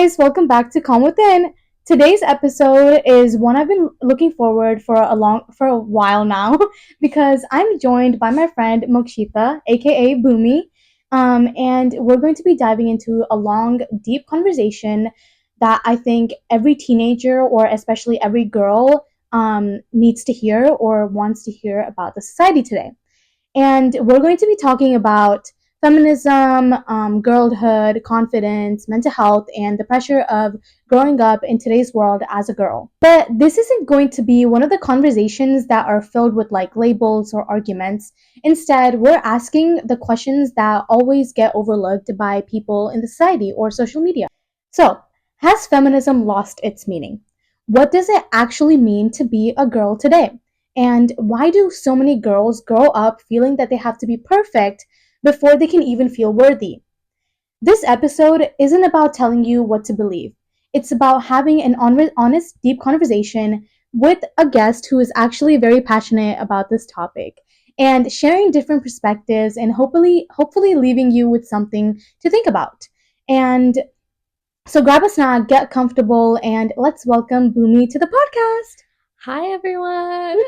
guys, welcome back to Calm Within. Today's episode is one I've been looking forward for a while now because I'm joined by my friend Mokshita, aka Boomy, and we're going to be diving into a long, deep conversation that I think every teenager or especially every girl needs to hear or wants to hear about the society today. And we're going to be talking about feminism, girlhood, confidence, mental health, and the pressure of growing up in today's world as a girl. But this isn't going to be one of the conversations that are filled with like labels or arguments. Instead, we're asking the questions that always get overlooked by people in the society or social media. So, has feminism lost its meaning? What does it actually mean to be a girl today? And why do so many girls grow up feeling that they have to be perfect before they can even feel worthy? This episode isn't about telling you what to believe. It's about having an honest, deep conversation with a guest who is actually very passionate about this topic and sharing different perspectives and hopefully leaving you with something to think about. And so grab a snack, get comfortable, and let's welcome Boomy to the podcast. Hi, everyone.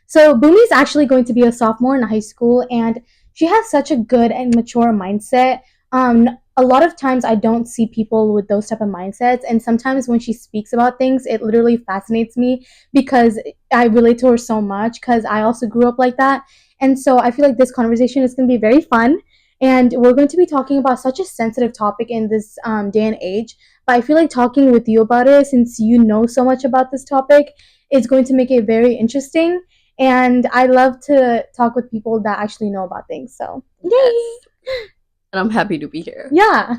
So Boomy is actually going to be a sophomore in high school, and she has such a good and mature mindset. A lot of times I don't see people with those type of mindsets, and sometimes when she speaks about things, it literally fascinates me because I relate to her so much because I also grew up like that. And so I feel like this conversation is going to be very fun, and we're going to be talking about such a sensitive topic in this day and age. But I feel like talking with you about it, since you know so much about this topic, is going to make it very interesting, and I love to talk with people that actually know about things. So, yay! Yes. And I'm happy to be here. Yeah.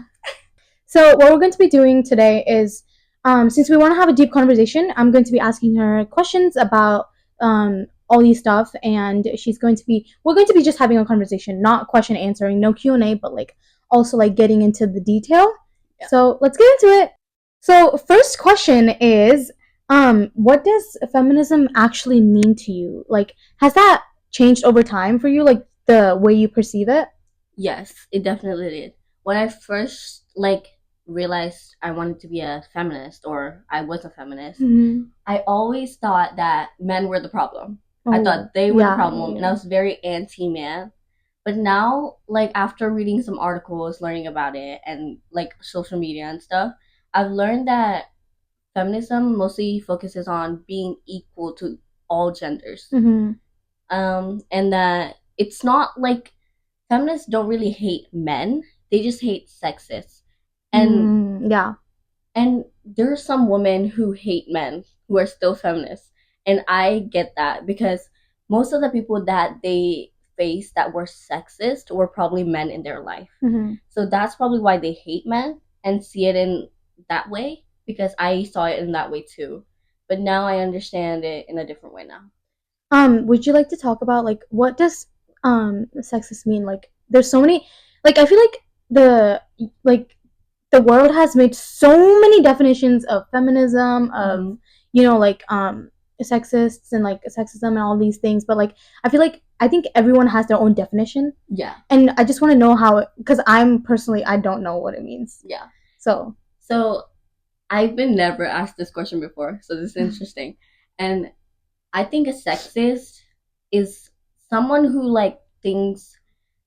So, what we're going to be doing today is, since we want to have a deep conversation, I'm going to be asking her questions about all these stuff, and we're going to be just having a conversation, not question answering, no Q&A, but like also like getting into the detail. Yeah. So, let's get into it. So, first question is, what does feminism actually mean to you? Like, has that changed over time for you, like the way you perceive it? Yes, it definitely did. When I first realized I wanted to be a feminist, or I was a feminist, I always thought that men were the problem. I thought they were the problem, and I was very anti-man. But now, after reading some articles, learning about it, and social media and stuff, I've learned that feminism mostly focuses on being equal to all genders. And that it's not like feminists don't really hate men, they just hate sexists. And yeah. And there are some women who hate men who are still feminists. And I get that because most of the people that they faced that were sexist were probably men in their life. So that's probably why they hate men and see it in that way, because I saw it in that way too. But now I understand it in a different way now. Would you like to talk about like what does sexist mean? Like there's so many, like I feel like the world has made so many definitions of feminism, of sexists and like sexism and all these things, but like I think everyone has their own definition. Yeah. And I just want to know how, because I don't know what it means. Yeah. So I've been never asked this question before, so this is interesting. And I think a sexist is someone who thinks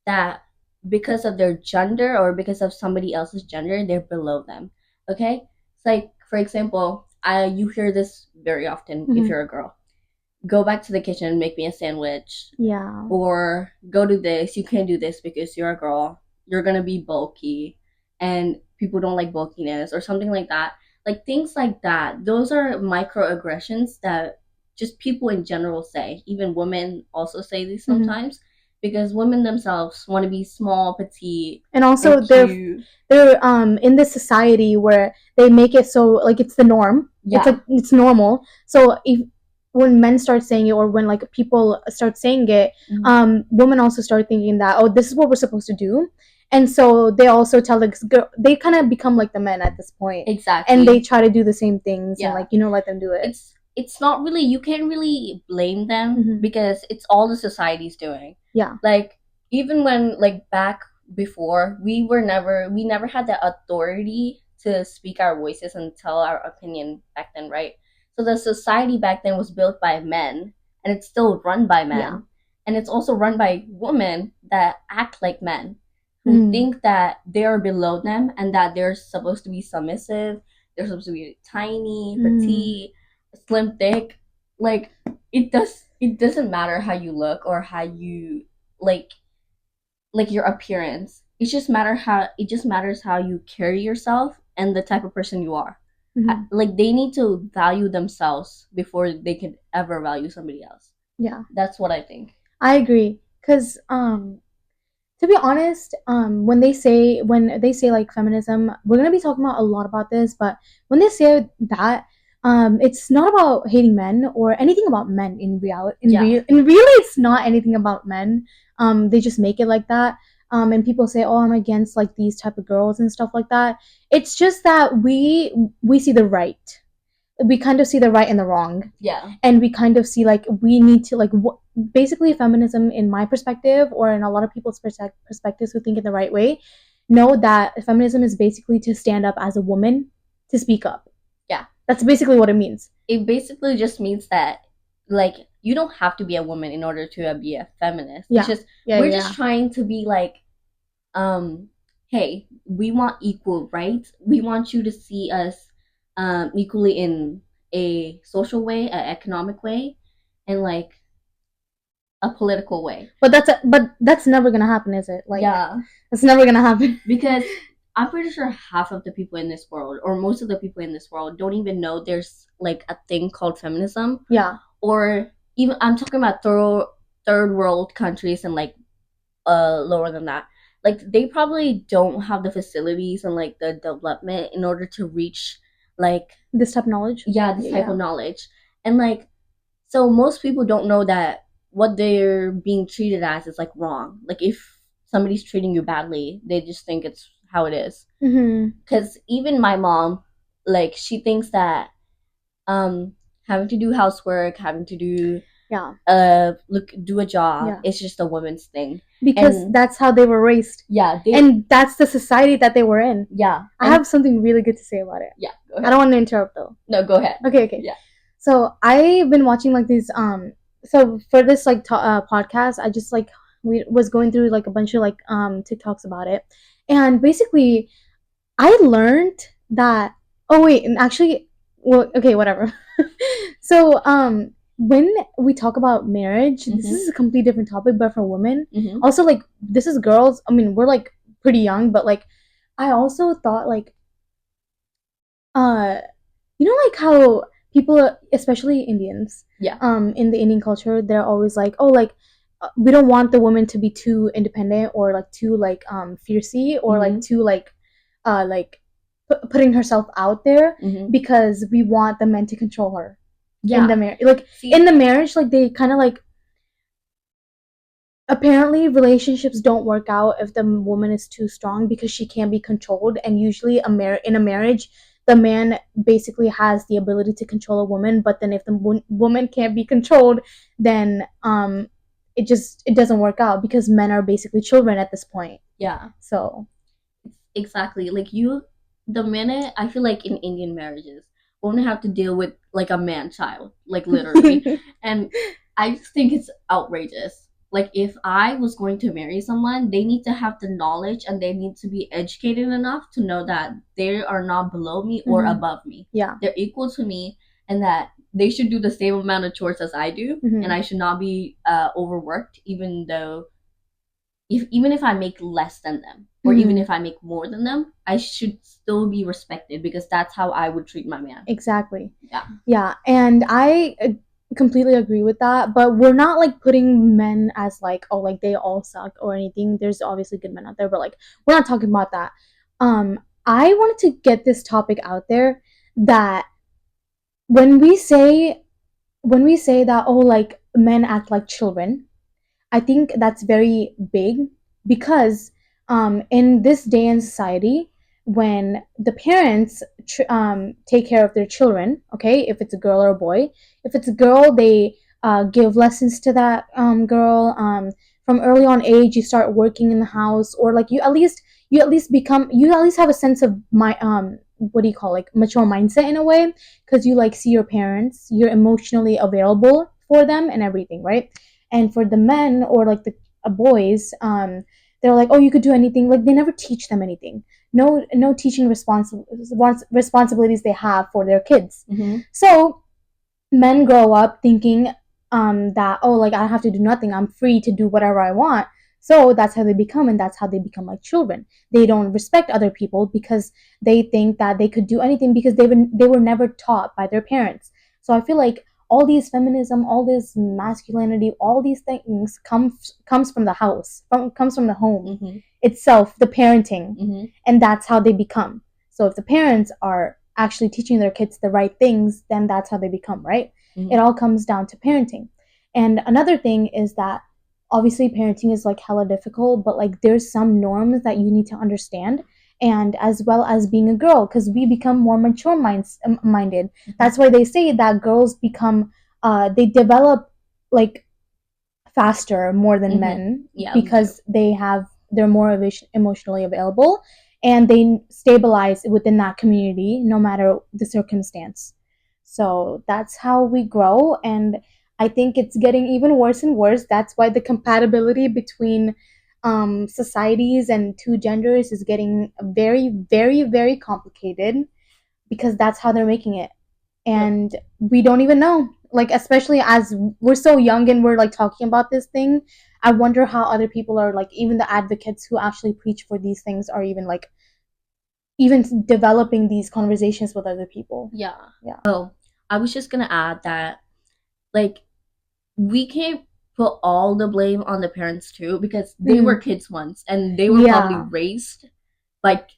that because of their gender or because of somebody else's gender, they're below them. Okay? It's for example, you hear this very often if you're a girl. Go back to the kitchen and make me a sandwich. Yeah. Or go do this. You can't do this because you're a girl. You're gonna be bulky, and people don't like bulkiness, or something like that. Things like that. Those are microaggressions that just people in general say. Even women also say these sometimes, because women themselves want to be small, petite, and also and they're in this society where they make it so like it's the norm. Yeah. It's normal. So if when men start saying it, or when like people start saying it, women also start thinking that, oh, this is what we're supposed to do. And so they also tell they kind of become like the men at this point. Exactly. And they try to do the same things, and let them do it. It's not really, you can't really blame them because it's all the society's doing. Yeah. Even when back before, we never had the authority to speak our voices and tell our opinion back then, right? So the society back then was built by men, and it's still run by men. Yeah. And it's also run by women that act like men, who think that they're below them and that they're supposed to be submissive, they're supposed to be tiny, petite, slim, thick. Like, it doesn't matter how you look or how you like your appearance. It just matters how you carry yourself and the type of person you are. Like, they need to value themselves before they can ever value somebody else. Yeah. That's what I think. I agree. Cause to be honest, when they say like feminism, we're gonna be talking about a lot about this, but when they say that, it's not about hating men or anything about men in reality. In really, it's not anything about men. They just make it like that. And people say, "Oh, I'm against like these type of girls and stuff like that." It's just that we see the right. We kind of see the right and the wrong. Yeah. And we kind of see like we need to like basically feminism in my perspective or in a lot of people's perspectives who think in the right way know that feminism is basically to stand up as a woman, to speak up. Yeah. That's basically what it means. It basically just means that like you don't have to be a woman in order to be a feminist. Yeah. It's just we're just trying to be like hey, we want equal rights. We want you to see us equally in a social way, an economic way, and like a political way. But that's never gonna happen, is it? Like, yeah, it's never gonna happen because I'm pretty sure half of the people in this world, or most of the people in this world, don't even know there's like a thing called feminism. Yeah. Or even I'm talking about third world countries and like lower than that. Like, they probably don't have the facilities and like the development in order to reach like this type of knowledge. Yeah, this type of knowledge. And like, so most people don't know that what they're being treated as is like wrong. Like, if somebody's treating you badly, they just think it's how it is. Because even my mom, like, she thinks that having to do housework, having to do do a job, it's just a woman's thing. Because that's how they were raised. Yeah. And that's the society that they were in. Yeah. I have something really good to say about it. Yeah, go ahead. I don't want to interrupt though. No, go ahead. Okay. Yeah. So I've been watching like these so for this like podcast, I just like was going through like a bunch of like TikToks about it. And basically I learned that and actually whatever. So when we talk about marriage, this is a completely different topic, but for women, also like this is girls. I mean, we're like pretty young, but like I also thought like you know, like how people, especially Indians, in the Indian culture, they're always like, oh, like we don't want the woman to be too independent or like too like fiercey or like too like putting herself out there because we want the men to control her. In the marriage, like in the marriage, like they kind of like apparently relationships don't work out if the woman is too strong because she can't be controlled, and usually in a marriage the man basically has the ability to control a woman, but then if the woman can't be controlled, then it doesn't work out because men are basically children at this point. Yeah. So exactly, like the minute I feel like in Indian marriages women have to deal with like a man child, like literally. And I just think it's outrageous. Like, if I was going to marry someone, they need to have the knowledge and they need to be educated enough to know that they are not below me or above me. Yeah. They're equal to me, and that they should do the same amount of chores as I do, and I should not be overworked, even if I make less than them, or even if I make more than them, I should still be respected because that's how I would treat my man. Exactly. Yeah. Yeah, and I completely agree with that, but we're not like putting men as like, oh, like they all suck or anything. There's obviously good men out there, but like we're not talking about that. I wanted to get this topic out there that when we say that, oh, like men act like children, I think that's very big because in this day in society, when the parents take care of their children, okay, if it's a girl or a boy, if it's a girl, they give lessons to that girl. From early on age, you start working in the house, or like you at least have a sense of what do you call, like, mature mindset in a way, because you like see your parents, you're emotionally available for them and everything, right? And for the men, or like the boys, they're like, oh, you could do anything. Like, they never teach them anything. No teaching responsibilities they have for their kids. So men grow up thinking that, oh, like, I don't have to do nothing, I'm free to do whatever I want. So that's how they become, and that's how they become like children. They don't respect other people because they think that they could do anything, because they were never taught by their parents. So I feel like all these feminism, all this masculinity, all these things comes from the house, comes from the home itself, the parenting, and that's how they become. So if the parents are actually teaching their kids the right things, then that's how they become, right? It all comes down to parenting. And another thing is that obviously parenting is like hella difficult, but like there's some norms that you need to understand, and as well as being a girl, because we become more mature minded. That's why they say that girls become they develop like faster more than men, because they're more emotionally available, and they stabilize within that community no matter the circumstance. So that's how we grow, and I think it's getting even worse and worse. That's why the compatibility between societies and two genders is getting very, very, very complicated, because that's how they're making it. And we don't even know, like, especially as we're so young and we're like talking about this thing. I wonder how other people are, like, even the advocates who actually preach for these things are even like even developing these conversations with other people. Yeah. Yeah. Oh, I was just gonna add that, like, we can't put all the blame on the parents too, because they were kids once, and they were probably raised like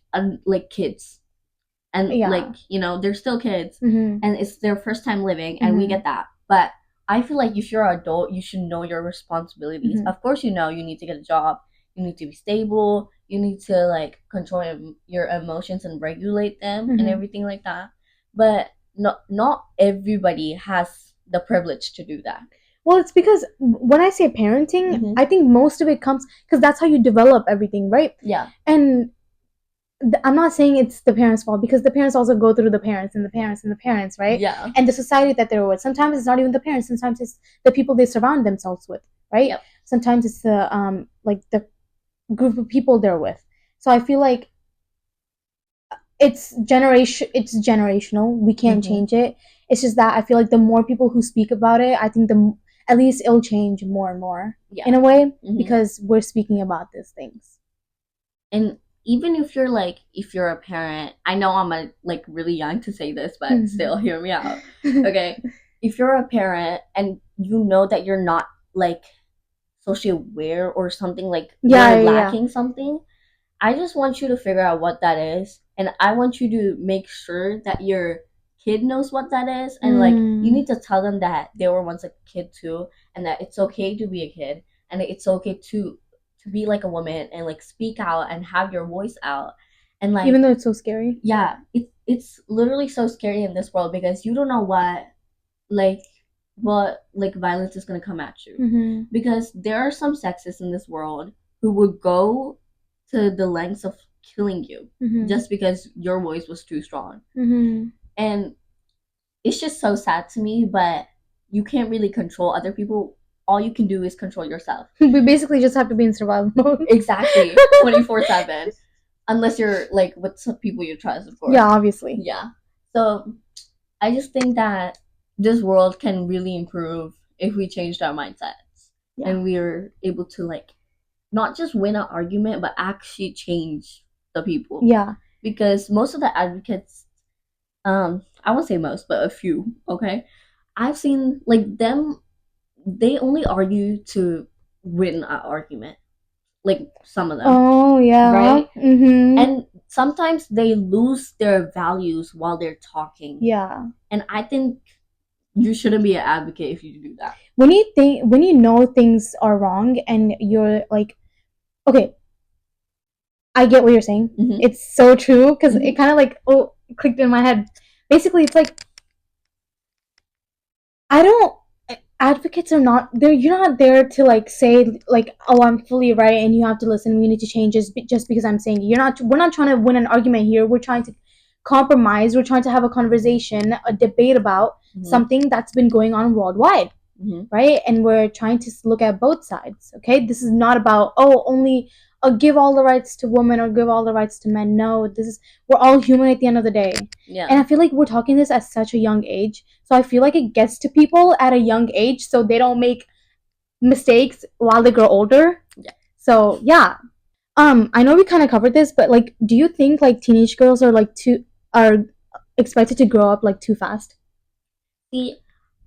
kids, and like, you know, they're still kids, and it's their first time living, and we get that. But I feel like if you're an adult, you should know your responsibilities. Of course, you know, you need to get a job, you need to be stable, you need to like control your emotions and regulate them and everything like that. But not everybody has the privilege to do that. Well, it's because when I say parenting, I think most of it comes because that's how you develop everything, right? Yeah. And I'm not saying it's the parents' fault, because the parents also go through the parents and the parents and the parents, right? Yeah. And the society that they're with. Sometimes it's not even the parents. Sometimes it's the people they surround themselves with, right? Yep. Sometimes it's the like the group of people they're with. So I feel like it's generational. We can't change it. It's just that I feel like the more people who speak about it, I think at least it'll change more and more, in a way, because we're speaking about these things. And even if you're a parent, I know I'm like really young to say this, but still, hear me out. Okay, if you're a parent and you know that you're not like socially aware or something, like you're lacking something, I just want you to figure out what that is, and I want you to make sure that your kid knows what that is, and like you need to tell them that they were once a kid too, and that it's okay to be a kid, and it's okay to be like a woman, and like speak out and have your voice out, and like, even though it's so scary. Yeah, it's literally so scary in this world, because you don't know what violence is gonna come at you, because there are some sexists in this world who would go to the lengths of killing you just because your voice was too strong. And it's just so sad to me, but you can't really control other people. All you can do is control yourself. We basically just have to be in survival mode. Exactly. 24/7. Unless you're like with some people you trust, of course. Yeah, obviously. Yeah. So I just think that this world can really improve if we changed our mindsets, and we're able to like not just win an argument, but actually change the people. Yeah. Because most of the advocates, I won't say most, but a few, okay? I've seen like them, they only argue to win an argument. Like some of them. Oh, yeah. Right? And sometimes they lose their values while they're talking. Yeah. And I think you shouldn't be an advocate if you do that. When you know things are wrong and you're like, okay, I get what you're saying. It's so true, because it kind of like clicked in my head. Basically, it's like, advocates are not there. You're not there to like say like, oh, I'm fully right and you have to listen, we need to change just because I'm saying it. We're not trying to win an argument here. We're trying to compromise. We're trying to have a conversation, a debate about something that's been going on worldwide. Right? And we're trying to look at both sides. Okay, this is not about only give all the rights to women or give all the rights to men. No, this is, we're all human at the end of the day. Yeah. And I feel like we're talking this at such a young age, so I feel like it gets to people at a young age, so they don't make mistakes while they grow older. Yeah. So yeah, I know we kind of covered this, but like, do you think like teenage girls are expected to grow up like too fast? See,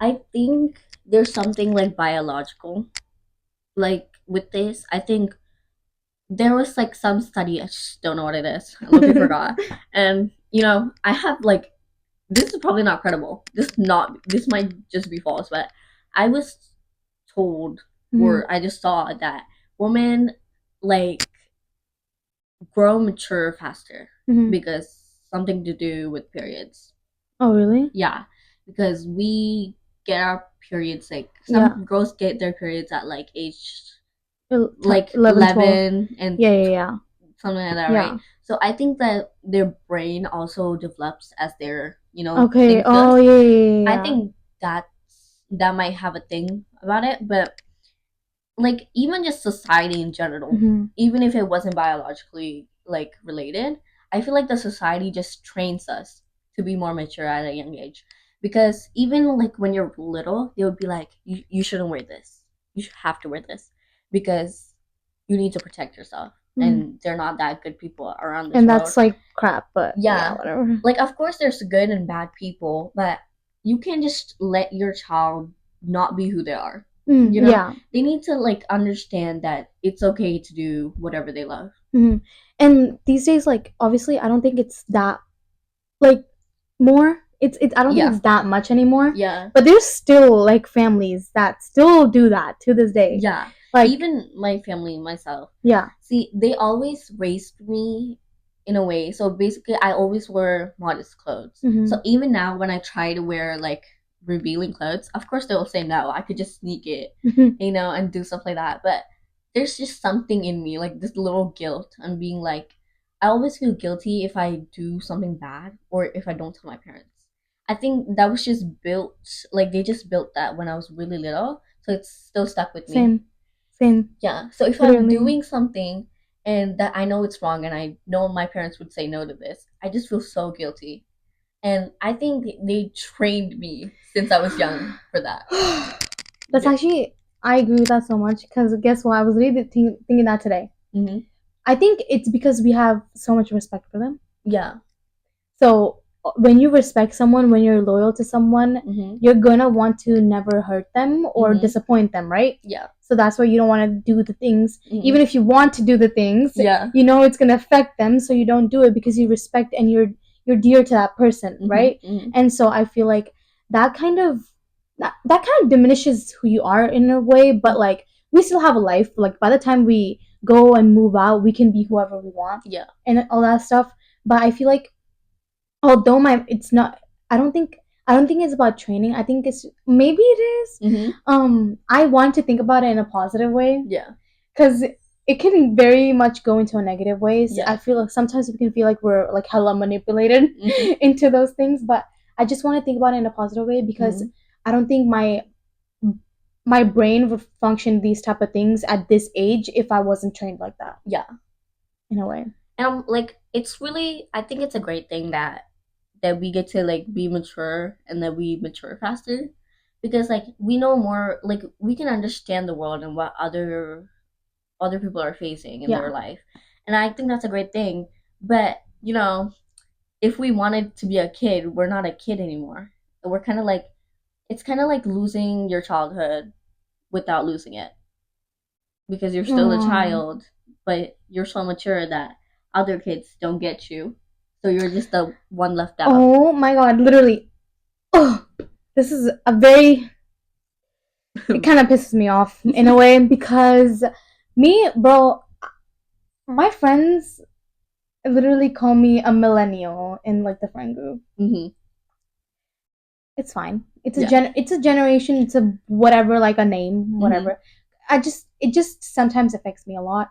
I think there's something like biological, like with this. I think there was like some study. I just don't know what it is. I literally forgot. And I have like, this is probably not credible. This might just be false, but I was told or I just saw that women like grow mature faster because something to do with periods. Oh really? Yeah, because we get our periods like some girls get their periods at like age like 11 and something like that, right? So I think that their brain also develops as their okay. Oh yeah. I think that might have a thing about it, but like even just society in general, even if it wasn't biologically like related, I feel like the society just trains us to be more mature at a young age. Because even like when you're little, they would be like, you shouldn't wear this. You have to wear this because you need to protect yourself. And they're not that good people around this and world. That's like crap, but yeah, whatever. Like of course there's good and bad people, but you can't just let your child not be who they are. They need to like understand that it's okay to do whatever they love. And these days, like obviously I don't think it's that like more it's I don't think it's that much anymore, but there's still like families that still do that to this day. Like even my family, myself, see, they always raised me in a way, so basically I always wear modest clothes. So even now when I try to wear like revealing clothes, of course they will say no, I could just sneak it, and do stuff like that. But there's just something in me, like this little guilt and being like, I always feel guilty if I do something bad or if I don't tell my parents. I think that was just built, like they just built that when I was really little, so it's still stuck with me. Same. Yeah, so if I'm doing something and that I know it's wrong and I know my parents would say no to this, I just feel so guilty. And I think they trained me since I was young for that. That's actually, I agree with that so much, because guess what? I was really thinking that today. I think it's because we have so much respect for them. Yeah. So when you respect someone, when you're loyal to someone, you're gonna want to never hurt them or disappoint them, right? Yeah. So that's why you don't want to do the things, even if you want to do the things. You know it's gonna affect them, so you don't do it because you respect and you're dear to that person, right? And so I feel like that kind of diminishes who you are in a way, but like we still have a life. Like by the time we go and move out, we can be whoever we want. Yeah. And all that stuff. But I feel like although it's not, I don't think it's about training. I think it's, maybe it is. I want to think about it in a positive way. Yeah. Because it can very much go into a negative ways. Yeah. I feel like sometimes we can feel like we're like hella manipulated into those things, but I just want to think about it in a positive way, because I don't think my brain would function these type of things at this age if I wasn't trained like that. Yeah. In a way. And like it's really, I think it's a great thing that we get to like be mature and that we mature faster, because like we know more, like we can understand the world and what other people are facing in their life. And I think that's a great thing. But if we wanted to be a kid, we're not a kid anymore. We're kind of like, it's kind of like losing your childhood without losing it, because you're still a child, but you're so mature that other kids don't get you, so you're just the one left out. Oh my god, literally. Oh, this is a very, it kind of pisses me off in a way, because my friends literally call me a millennial in like the friend group. It's fine. It's it's a generation. It's a whatever, like a name, whatever. It just sometimes affects me a lot,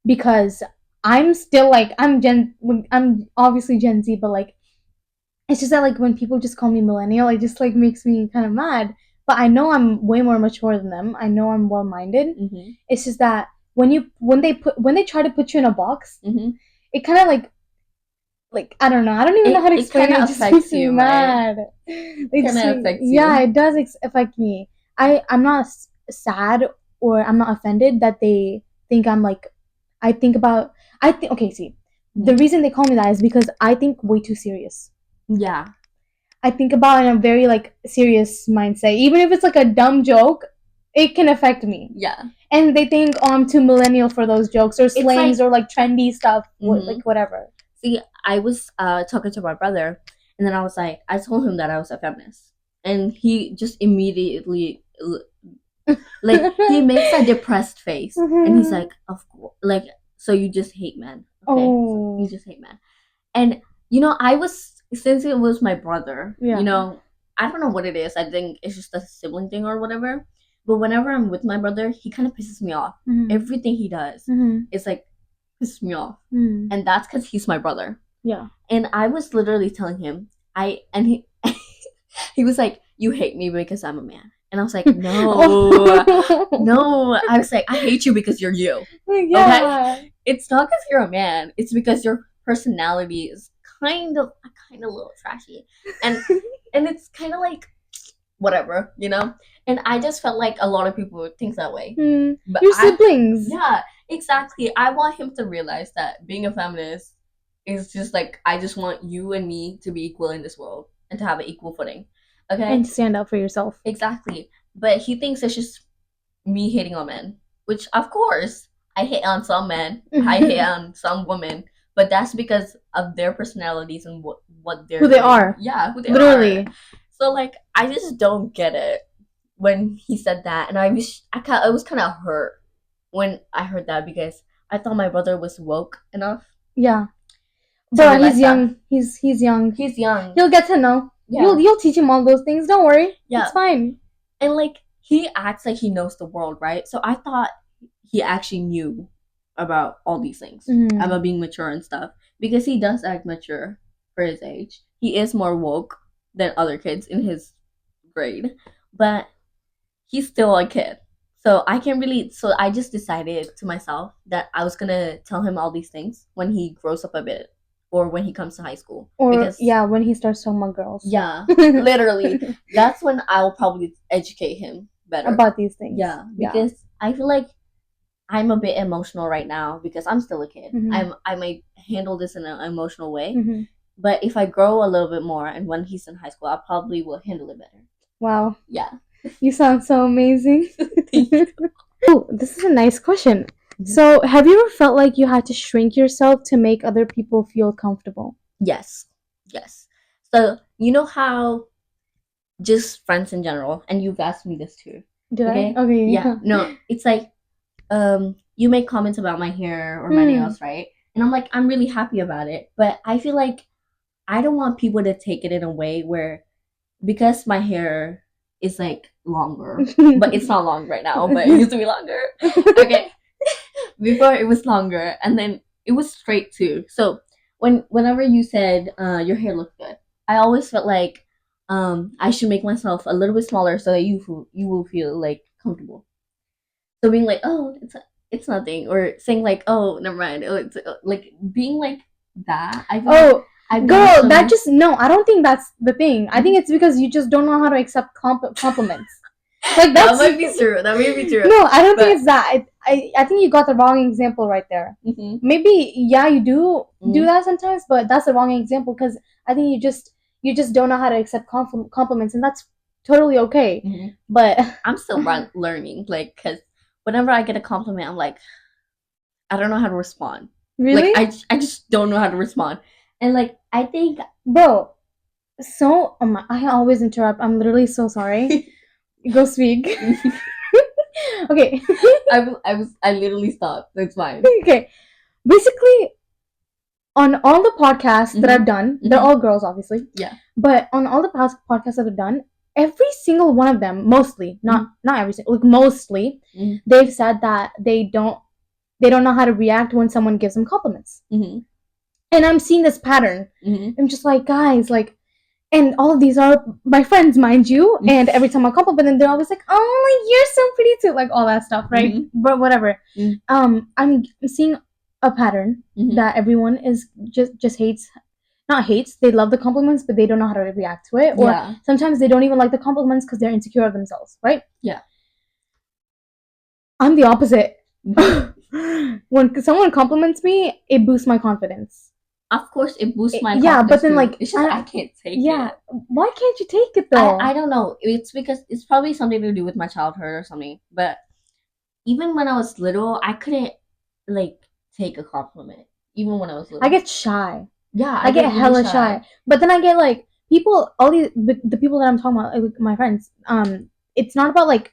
because I'm still like, I'm obviously Gen Z, but like It's just that like when people just call me millennial, it just like makes me kind of mad. But I know I'm way more mature than them. I know I'm well-minded. Mm-hmm. It's just that when they try to put you in a box, Mm-hmm. it kind of like I don't know. I don't even know how to explain it. It just makes me mad. Right? It kind of affects you. Yeah, it does affect me. I'm not sad or I'm not offended that they think I'm like. I think about. I think okay. See, the reason they call me that is because I think way too serious. Yeah. I think about it in a very like serious mindset. Even if it's like a dumb joke, it can affect me. Yeah. And they think, oh, I'm too millennial for those jokes or slangs or like trendy stuff, like whatever. See, I was talking to my brother, and then I told him that I was a feminist, and he just immediately like he makes a depressed face, and he's like, "Of course, like so you just hate men, okay? So you just hate men." And I was since it was my brother, I don't know what it is. I think it's just a sibling thing or whatever. But whenever I'm with my brother, he kind of pisses me off. Everything he does is like pisses me off, and that's because he's my brother. Yeah. And I was literally telling him, he he was like, "You hate me because I'm a man," and I was like, "No, no." I was like, "I hate you because you're you." Yeah. Okay? It's not because you're a man. It's because your personality is kind of a little trashy, and it's kind of like whatever, And I just felt like a lot of people would think that way. But your siblings. Yeah, exactly. I want him to realize that being a feminist is just like I just want you and me to be equal in this world and to have an equal footing. Okay? And to stand up for yourself. Exactly. But he thinks it's just me hating on men, which of course I hate on some men. I hate on some women. But that's because of their personalities and what they're who they are. Yeah, who they literally. Are. So like I just don't get it when he said that, and I was kind of hurt when I heard that because I thought my brother was woke enough. Yeah, but he's young. He's young. He's young. He'll get to know. Yeah. You'll teach him all those things. Don't worry. Yeah, it's fine. And like he acts like he knows the world, right? So I thought he actually knew about all these things, about being mature and stuff, because he does act mature for his age. He is more woke than other kids in his grade, but he's still a kid. So I just decided to myself that I was gonna tell him all these things when he grows up a bit, or when he comes to high school. Or when he starts talking about girls. Yeah, literally. That's when I'll probably educate him better about these things. Yeah, because I feel like I'm a bit emotional right now because I'm still a kid. I might handle this in an emotional way, but if I grow a little bit more and when he's in high school, I probably will handle it better. Wow. Yeah. You sound so amazing. Oh, this is a nice question. So, have you ever felt like you had to shrink yourself to make other people feel comfortable? Yes. So, you know how just friends in general, and you've asked me this too. Did I? Okay. Yeah. No, it's like you make comments about my hair or my nails, right? And I'm like, I'm really happy about it, but I feel like I don't want people to take it in a way where because my hair is like longer, but it's not long right now, but it used to be longer. Okay. Before it was longer, and then it was straight too. So whenever you said your hair looked good, I always felt like I should make myself a little bit smaller so that you will feel like comfortable. So being like, oh, it's nothing, or saying like, oh, never mind. Oh, it's like being like that. I feel girl, that just no. I don't think that's the thing. I think it's because you just don't know how to accept compliments. Like that might be true. That may be true. No, I don't think it's that. I think you got the wrong example right there. Maybe you do that sometimes, but that's the wrong example because I think you just don't know how to accept compliments, and that's totally okay. But I'm still learning, like, because whenever I get a compliment, I'm like, I don't know how to respond. Really? Like, I just don't know how to respond, and like I think, bro. So I always interrupt. I'm literally so sorry. Go speak. Okay. I literally stopped. That's fine. Okay. Basically, on all the podcasts that I've done, they're all girls, obviously. Yeah. But on all the past podcasts that I've done, every single one of them, mostly, not every single, like mostly, they've said that they don't know how to react when someone gives them compliments. And I'm seeing this pattern. I'm just like, guys, like, And all of these are my friends, mind you. And every time I compliment them, they're always like, "Oh, like, you're so pretty too," like all that stuff, right? But whatever. I'm seeing a pattern that everyone is just hates. Not hates. They love the compliments, but they don't know how to react to it. Or sometimes they don't even like the compliments because they're insecure of themselves, right? Yeah. I'm the opposite. When someone compliments me, it boosts my confidence. Of course, it boosts my confidence. Yeah, but then like it's just I can't take it. Yeah, why can't you take it though? I don't know. It's because it's probably something to do with my childhood or something. But even when I was little, I couldn't like take a compliment. Even when I was little, I get shy. Yeah, I get hella shy. But then I get like people, all the people that I'm talking about, like my friends. It's not about like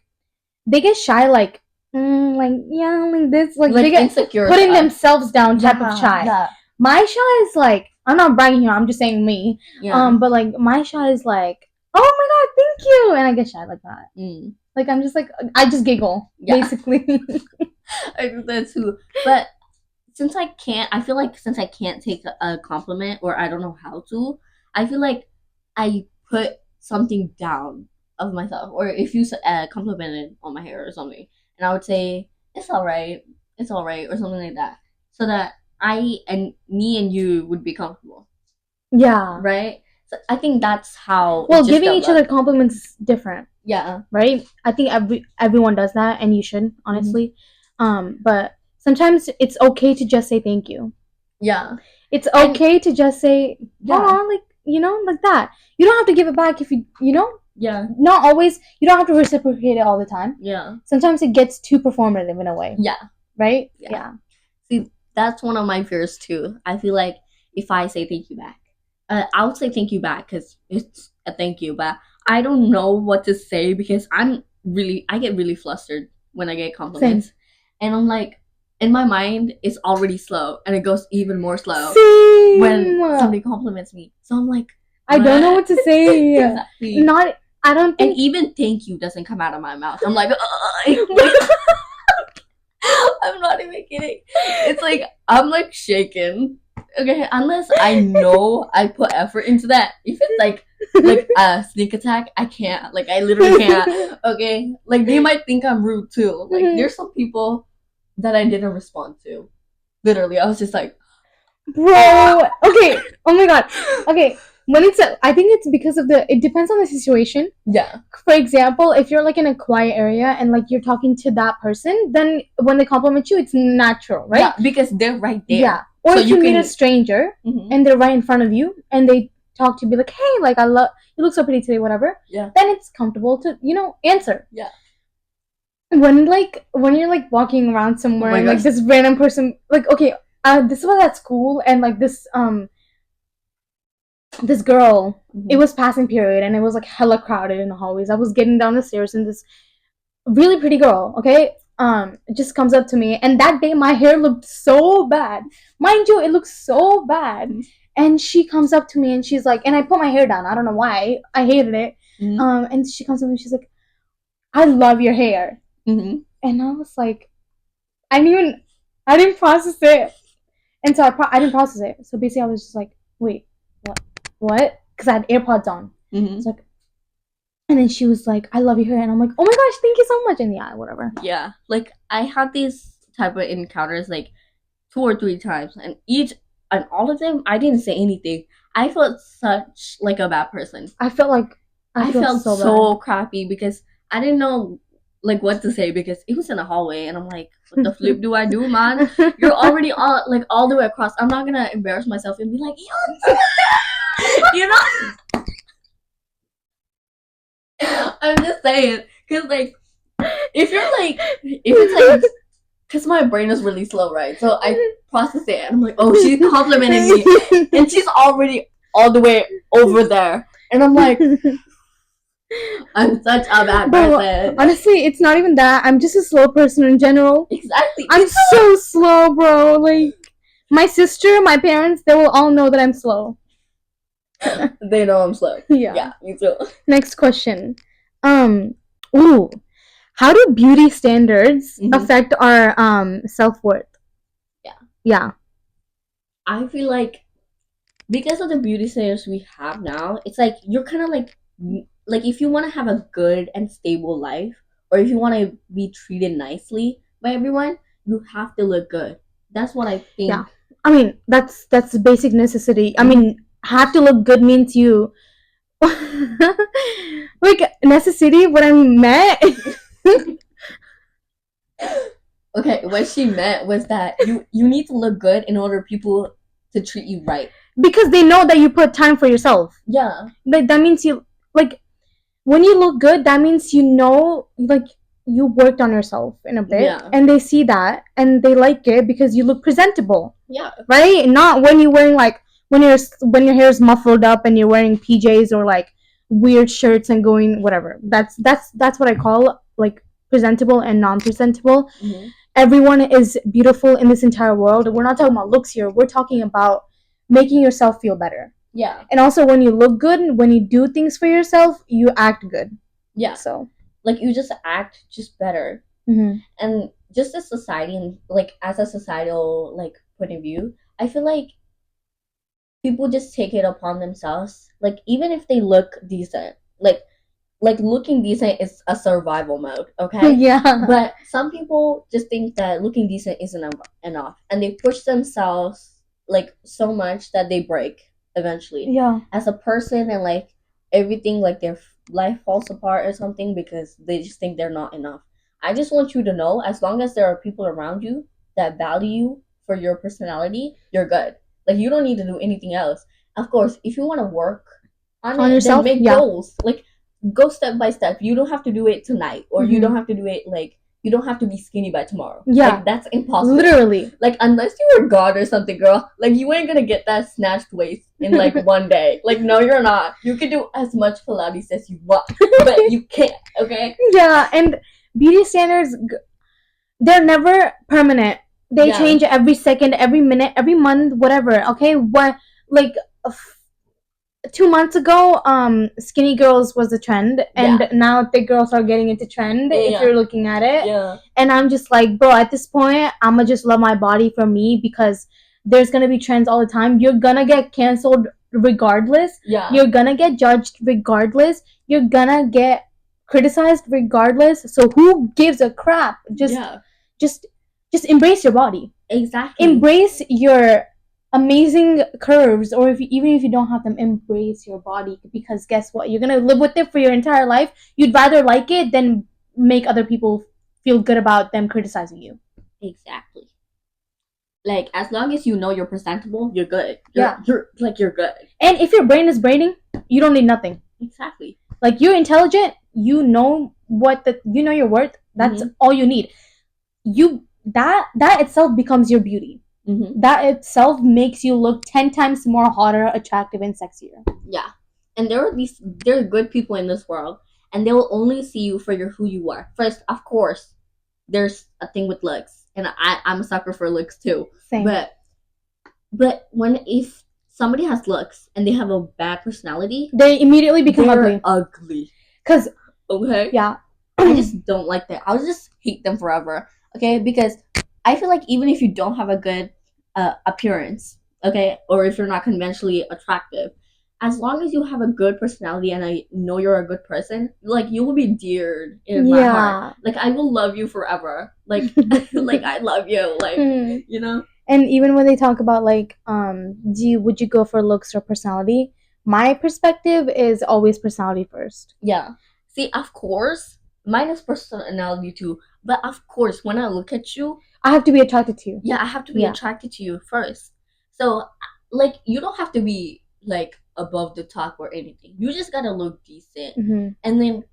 they get shy like yeah, like this, like they get insecure, putting themselves down type of shy. Yeah. My shy is like, I'm not bragging here, I'm just saying me. Yeah. But like my shy is like, oh my god, thank you, and I get shy like that. Like I'm just like, I just giggle, basically. I do that too. But since I feel like since I can't take a compliment, or I don't know how to, I feel like I put something down of myself. Or if you complimented on my hair or something, and I would say, it's alright, or something like that, so that me and you would be comfortable. Yeah. Right? So I think that's how. Well, giving each other compliments is different. Yeah. Right? I think everyone does that, and you should, honestly. But sometimes it's okay to just say thank you. Yeah. It's okay to just say, like, like that. You don't have to give it back if you know? Yeah. Not always. You don't have to reciprocate it all the time. Yeah. Sometimes it gets too performative in a way. Yeah. Right? Yeah. See, that's one of my fears too. I feel like if I say thank you back, I would say thank you back because it's a thank you, but I don't know what to say because I get really flustered when I get compliments. Same. And I'm like, in my mind, it's already slow, and it goes even more slow. Same. When somebody compliments me. So I'm like, I don't know what to say. Exactly. I don't think. And even thank you doesn't come out of my mouth. I'm like, I'm not even kidding. It's like, I'm like shaking. Okay, unless I know I put effort into that. If it's like a sneak attack, I can't. Like, I literally can't. Okay? Like, they might think I'm rude too. Like, there's some people that I didn't respond to. Literally, I was just like, bro. Okay. Oh my god. Okay. When I think it's because of it depends on the situation. Yeah. For example, if you're like in a quiet area and like you're talking to that person, then when they compliment you, it's natural, right? Yeah, because they're right there. Yeah. Or so if you meet a stranger and they're right in front of you and they talk to you, be like, hey, like, you look so pretty today, whatever. Yeah. Then it's comfortable to, answer. Yeah. When you're like walking around somewhere and like this random person, like, okay, this was at school and like this girl, it was passing period and it was like hella crowded in the hallways. I was getting down the stairs and this really pretty girl, okay, just comes up to me, and that day my hair looked so bad. Mind you, it looked so bad. And she comes up to me and she's like, and I put my hair down. I don't know why. I hated it. And she comes up and she's like, I love your hair. And I was like, I didn't process it. And so I didn't process it. So basically I was just like, wait, what? Because I had AirPods on. It's like, and then she was like, I love your hair. And I'm like, oh my gosh, thank you so much. And yeah, whatever. Yeah. Like, I had these type of encounters like 2 or 3 times. And all of them, I didn't say anything. I felt such like a bad person. I felt so crappy because I didn't know like what to say because it was in a hallway. And I'm like, what the flip do I do, man? You're already all the way across. I'm not going to embarrass myself and be like, you know? I'm just saying, because like, if it's like, because my brain is really slow, right? So I process it, and I'm like, oh, she's complimenting me, and she's already all the way over there, and I'm like, I'm such a bad person. Honestly, it's not even that. I'm just a slow person in general. Exactly. I'm so slow, bro. Like, my sister, my parents, they will all know that I'm slow. They know I'm slow. Yeah, me too. Next question. How do beauty standards affect our self-worth? Yeah. I feel like because of the beauty standards we have now, it's like you're kind of like if you want to have a good and stable life, or if you want to be treated nicely by everyone, you have to look good. That's what I think. Yeah, I mean that's basic necessity. I mean, have to look good means you like necessity. What I meant. Okay, what she meant was that you need to look good in order for people to treat you right. Because they know that you put time for yourself. Yeah. Like that means you like when you look good, that means you know like you worked on yourself in a bit. Yeah. And they see that and they like it because you look presentable. Yeah. Right? Not when you're wearing like when your hair is muffled up and you're wearing PJs or like weird shirts and going whatever. That's what I call like presentable and non-presentable. Mm-hmm. Everyone is beautiful in this entire world. We're not talking about looks here. We're talking about making yourself feel better. Yeah. And also when you look good, when you do things for yourself, you act good. Yeah. So like you just act just better. Mm-hmm. And just as society and like as a societal like point of view, I feel like people just take it upon themselves. Like even if they look decent, like looking decent is a survival mode, okay? Yeah. But some people just think that looking decent isn't enough, and they push themselves like so much that they break eventually. Yeah. As a person, and like everything, like their life falls apart or something because they just think they're not enough. I just want you to know, as long as there are people around you that value you for your personality, you're good. Like you don't need to do anything else. Of course, if you want to work on it, yourself, then make goals. Like go step by step. You don't have to do it tonight, or you don't have to do it like you don't have to be skinny by tomorrow. Yeah, like, that's impossible. Literally. Like unless you were God or something, girl. Like you ain't gonna get that snatched waist in like one day. Like no, you're not. You can do as much Pilates as you want, but you can't. Okay. Yeah, and beauty standards, they're never permanent. They change every second, every minute, every month, whatever. Okay, what like 2 months ago, skinny girls was a trend, and now thick girls are getting into trend. If you're looking at it, and I'm just like, bro, at this point, I'ma just love my body for me because there's gonna be trends all the time. You're gonna get canceled regardless. Yeah, you're gonna get judged regardless. You're gonna get criticized regardless. So who gives a crap? Just embrace your body. Exactly. Embrace your amazing curves, or even if you don't have them, embrace your body, because guess what, you're gonna live with it for your entire life. You'd rather like it than make other people feel good about them criticizing you. Exactly. Like as long as you know you're presentable, you're good. You're good. And if your brain is braining, you don't need nothing. Exactly. Like you're intelligent, you know you know your worth. That's all you need. That itself becomes your beauty. That itself makes you look 10 times more hotter, attractive, and sexier. Yeah. And there are good people in this world, and they will only see you for who you are. First, of course, there's a thing with looks, and I'm a sucker for looks too. Same. But if somebody has looks and they have a bad personality, they immediately become ugly. Cause yeah, I just don't like that. I'll just hate them forever. Okay, because I feel like even if you don't have a good appearance, okay, or if you're not conventionally attractive, as long as you have a good personality and I know you're a good person, like you will be deared in my heart. Like I will love you forever. Like like I love you. Like you know. And even when they talk about like, would you go for looks or personality? My perspective is always personality first. Yeah. See, of course, mine is personality too. But of course, when I look at you, I have to be attracted to you. Yeah, I have to be attracted to you first. So, like, you don't have to be like above the top or anything. You just gotta look decent. And then,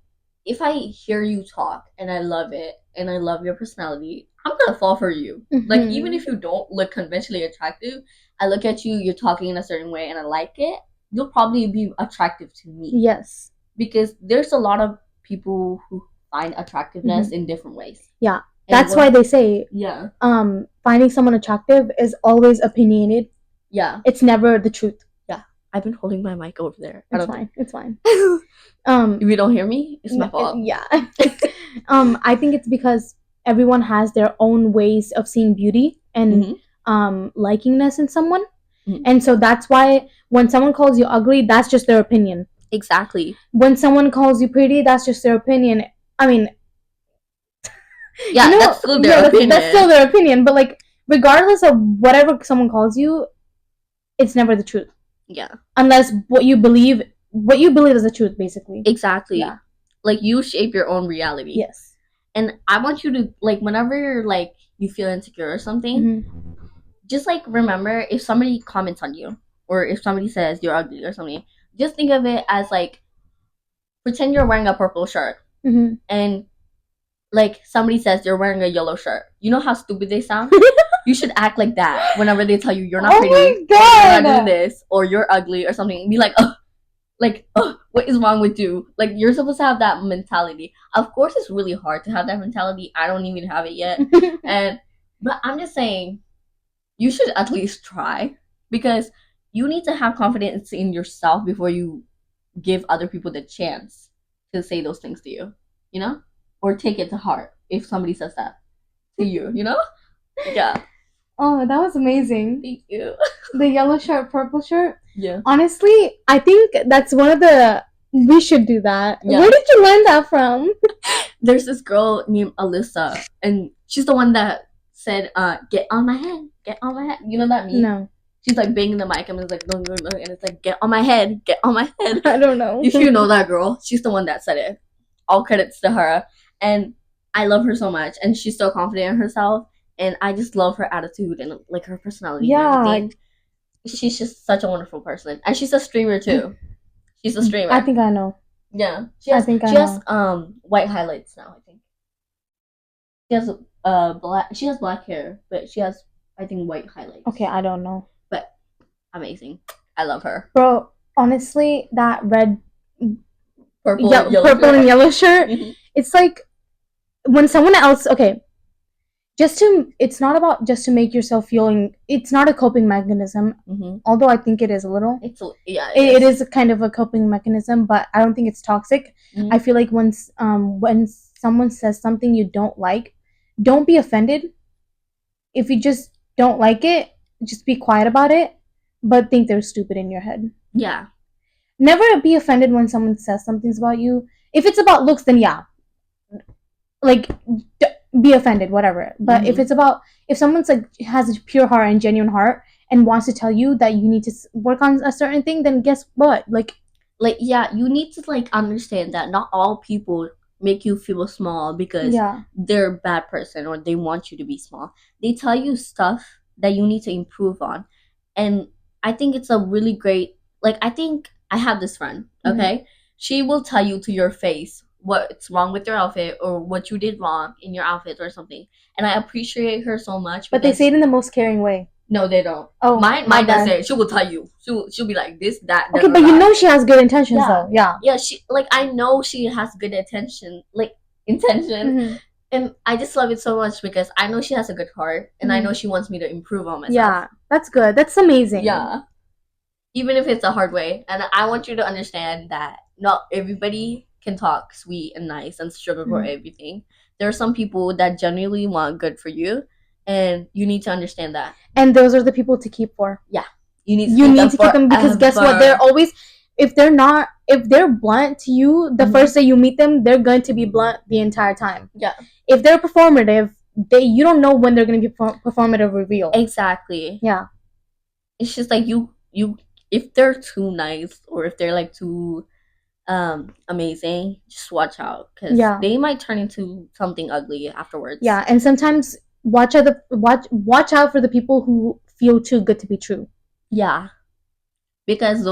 if I hear you talk and I love it and I love your personality, I'm gonna fall for you. Like, even if you don't look conventionally attractive, I look at you, you're talking in a certain way, and I like it. You'll probably be attractive to me. Yes. Because there's a lot of people who find attractiveness in different ways. Yeah. That's why they say finding someone attractive is always opinionated. Yeah. It's never the truth. Yeah. I've been holding my mic over there. It's fine. It's fine. If you don't hear me, it's my fault. Yeah. I think it's because everyone has their own ways of seeing beauty and likingness in someone. And so that's why when someone calls you ugly, that's just their opinion. Exactly. When someone calls you pretty, that's just their opinion. I mean, yeah, that's still their opinion. That's still their opinion. But like, regardless of whatever someone calls you, it's never the truth. Yeah. Unless what you believe is the truth, basically. Exactly. Yeah. Like, you shape your own reality. Yes. And I want you to, like, whenever you're like you feel insecure or something, just like remember, if somebody comments on you or if somebody says you're ugly or something, just think of it as like, pretend you're wearing a purple shirt and like somebody says you're wearing a yellow shirt. You know how stupid they sound? You should act like that whenever they tell you you're not pretty, or you're not doing this, or you're ugly or something. Be like, oh, what is wrong with you? Like, you're supposed to have that mentality. Of course, it's really hard to have that mentality. I don't even have it yet. But I'm just saying, you should at least try, because you need to have confidence in yourself before you give other people the chance to say those things to you, you know? Or take it to heart if somebody says that to you, you know? Yeah. Oh, that was amazing. Thank you. The yellow shirt, purple shirt. Yeah. Honestly, I think that's one of the... We should do that. Yeah. Where did you learn that from? There's this girl named Alyssa, and she's the one that said, get on my head, get on my head. You know that meme? No. She's like banging the mic and it's like, and it's like, get on my head, get on my head. I don't know. If you know that girl, she's the one that said it. All credits to her. And I love her so much, and she's so confident in herself, and I just love her attitude and like her personality. Yeah, and everything. She's just such a wonderful person, and she's a streamer too. She's a streamer. I think I know. Yeah, she has white highlights now. I think she has She has black hair, but she has, I think, white highlights. Okay, I don't know. But amazing, I love her, bro. Honestly, that red, purple and yellow shirt. It's like when someone else, okay, it's not about just to make yourself feeling, it's not a coping mechanism, although I think it is a little. It is a kind of a coping mechanism, but I don't think it's toxic. I feel like when someone says something you don't like, don't be offended. If you just don't like it, just be quiet about it, but think they're stupid in your head. Yeah. Never be offended when someone says something's about you. If it's about looks, then yeah, like, be offended, whatever. But if it's about, if someone's like has a pure heart and genuine heart and wants to tell you that you need to work on a certain thing, then guess what? Like yeah, you need to like understand that not all people make you feel small because they're a bad person or they want you to be small. They tell you stuff that you need to improve on, and I think it's a really great, like, I think I have this friend, okay? She will tell you to your face what's wrong with your outfit or what you did wrong in your outfit or something. And I appreciate her so much. But they say it in the most caring way. No, they don't. Oh, mine does say it. She will tell you. She'll be like this, that. Okay, but you know she has good intentions though. Yeah. Yeah, she, like, I know she has good intention. And I just love it so much because I know she has a good heart and I know she wants me to improve on myself. Yeah, that's good. That's amazing. Yeah. Even if it's a hard way. And I want you to understand that not everybody can talk sweet and nice and sugarcoat everything. There are some people that genuinely want good for you, and you need to understand that. And those are the people to keep for. Yeah, you need to keep them because guess what? They're always, if they're blunt to you the first day you meet them, they're going to be blunt the entire time. Yeah. If they're performative, you don't know when they're going to be performative or real. Exactly. Yeah. It's just like you if they're too nice or if they're like too amazing, just watch out because they might turn into something ugly afterwards. Yeah, and sometimes watch out for the people who feel too good to be true. Yeah, because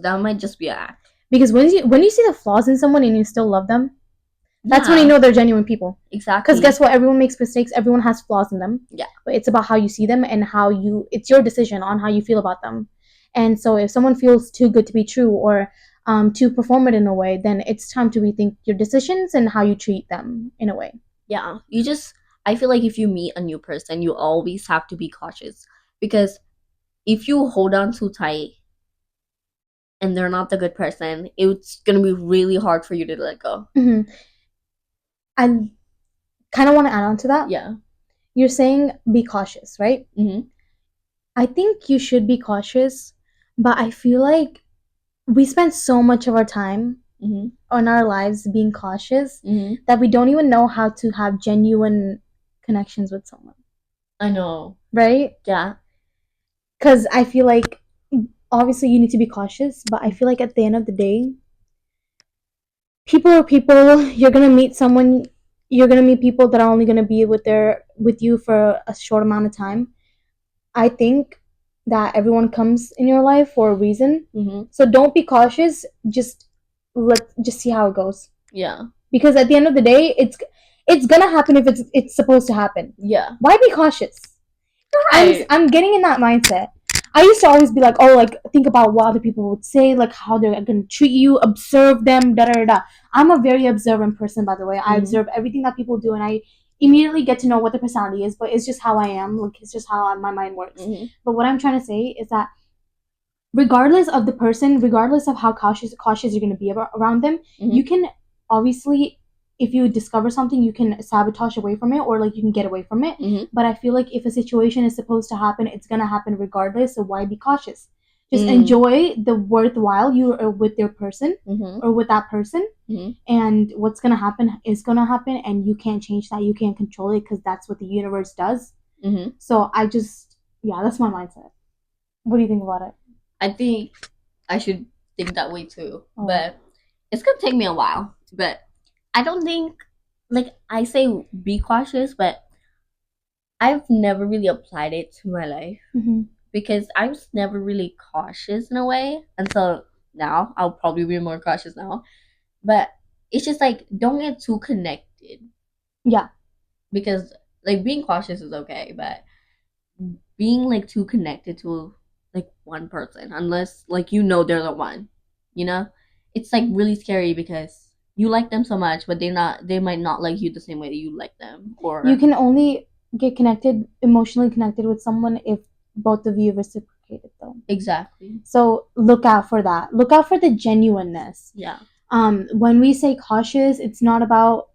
that might just be an act. Because when you see the flaws in someone and you still love them, that's when you know they're genuine people. Exactly. Because guess what? Everyone makes mistakes. Everyone has flaws in them. Yeah. But it's about how you see them and it's your decision on how you feel about them. And so if someone feels too good to be true or to perform it in a way, then it's time to rethink your decisions and how you treat them in a way. Yeah. I feel like if you meet a new person, you always have to be cautious because if you hold on too tight and they're not the good person, it's going to be really hard for you to let go. I kind of want to add on to that. Yeah. You're saying be cautious, right? I think you should be cautious, but I feel like we spend so much of our time on our lives being cautious that we don't even know how to have genuine connections with someone. I know. Right? Yeah. Because I feel like obviously you need to be cautious, but I feel like at the end of the day, people are people. You're gonna meet someone. You're gonna meet people that are only gonna be with you for a short amount of time. I think that everyone comes in your life for a reason. So don't be cautious. Just see how it goes. Yeah. Because at the end of the day, it's gonna happen if it's supposed to happen. Yeah. Why be cautious? Right. I'm getting in that mindset. I used to always be like, oh, like think about what other people would say, like how they're gonna treat you, observe them, da da da. I'm a very observant person, by the way. I observe everything that people do, and I immediately get to know what their personality is. But it's just how I am. Like it's just how my mind works. But what I'm trying to say is that regardless of the person, regardless of how cautious you're going to be around them, you can obviously, if you discover something, you can sabotage away from it, or like you can get away from it. But I feel like if a situation is supposed to happen, it's going to happen regardless. So why be cautious? Just enjoy the worthwhile you are with your person or with that person, and what's going to happen is going to happen, and you can't change that. You can't control it because that's what the universe does. So I just, yeah, that's my mindset. What do you think about it? I think I should think that way too, but it's gonna take me a while. But I don't think, like I say, be cautious, but I've never really applied it to my life because I was never really cautious in a way until now. I'll probably be more cautious now, but it's just like don't get too connected. Yeah, because like being cautious is okay, but being like too connected to like one person, unless like they're the one, you know, it's like really scary because you like them so much, but they might not like you the same way that you like them. Or you can only get emotionally connected with someone if both of you reciprocated, though. Exactly. So look out for that. Look out for the genuineness. Yeah. When we say cautious, it's not about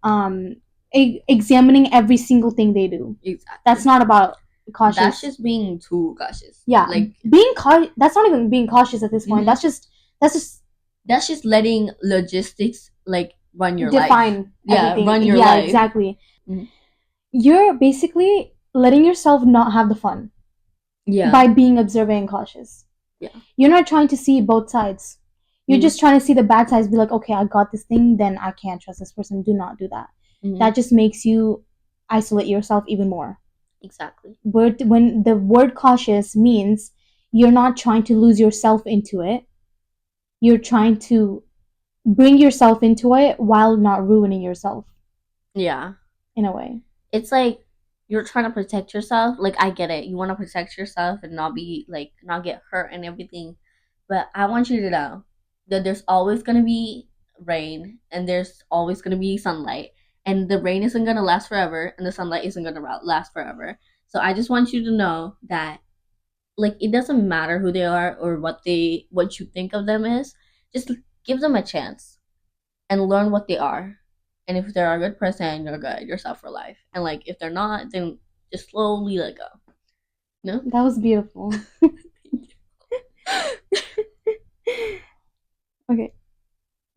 examining every single thing they do. Exactly. That's not about cautious. That's just being too cautious. Yeah, like being cautious. That's not even being cautious at this point. That's just letting logistics like run your life. Define everything. Run your life. Exactly. You're basically letting yourself not have the fun. Yeah. By being observant and cautious. Yeah. You're not trying to see both sides. You're just trying to see the bad sides. Be like, okay, I got this thing, then I can't trust this person. Do not do that. That just makes you isolate yourself even more. Exactly. When the word cautious means you're not trying to lose yourself into it. You're trying to bring yourself into it while not ruining yourself. Yeah. In a way. It's like you're trying to protect yourself. Like I get it. You want to protect yourself and not be like not get hurt and everything. But I want you to know that there's always gonna be rain and there's always gonna be sunlight. And the rain isn't gonna last forever and the sunlight isn't gonna last forever. So I just want you to know that like it doesn't matter who they are or what you think of them is. Just give them a chance and learn what they are. And if they're a good person, you're good. You're set for life. And like if they're not, then just slowly let go. No? That was beautiful. Okay.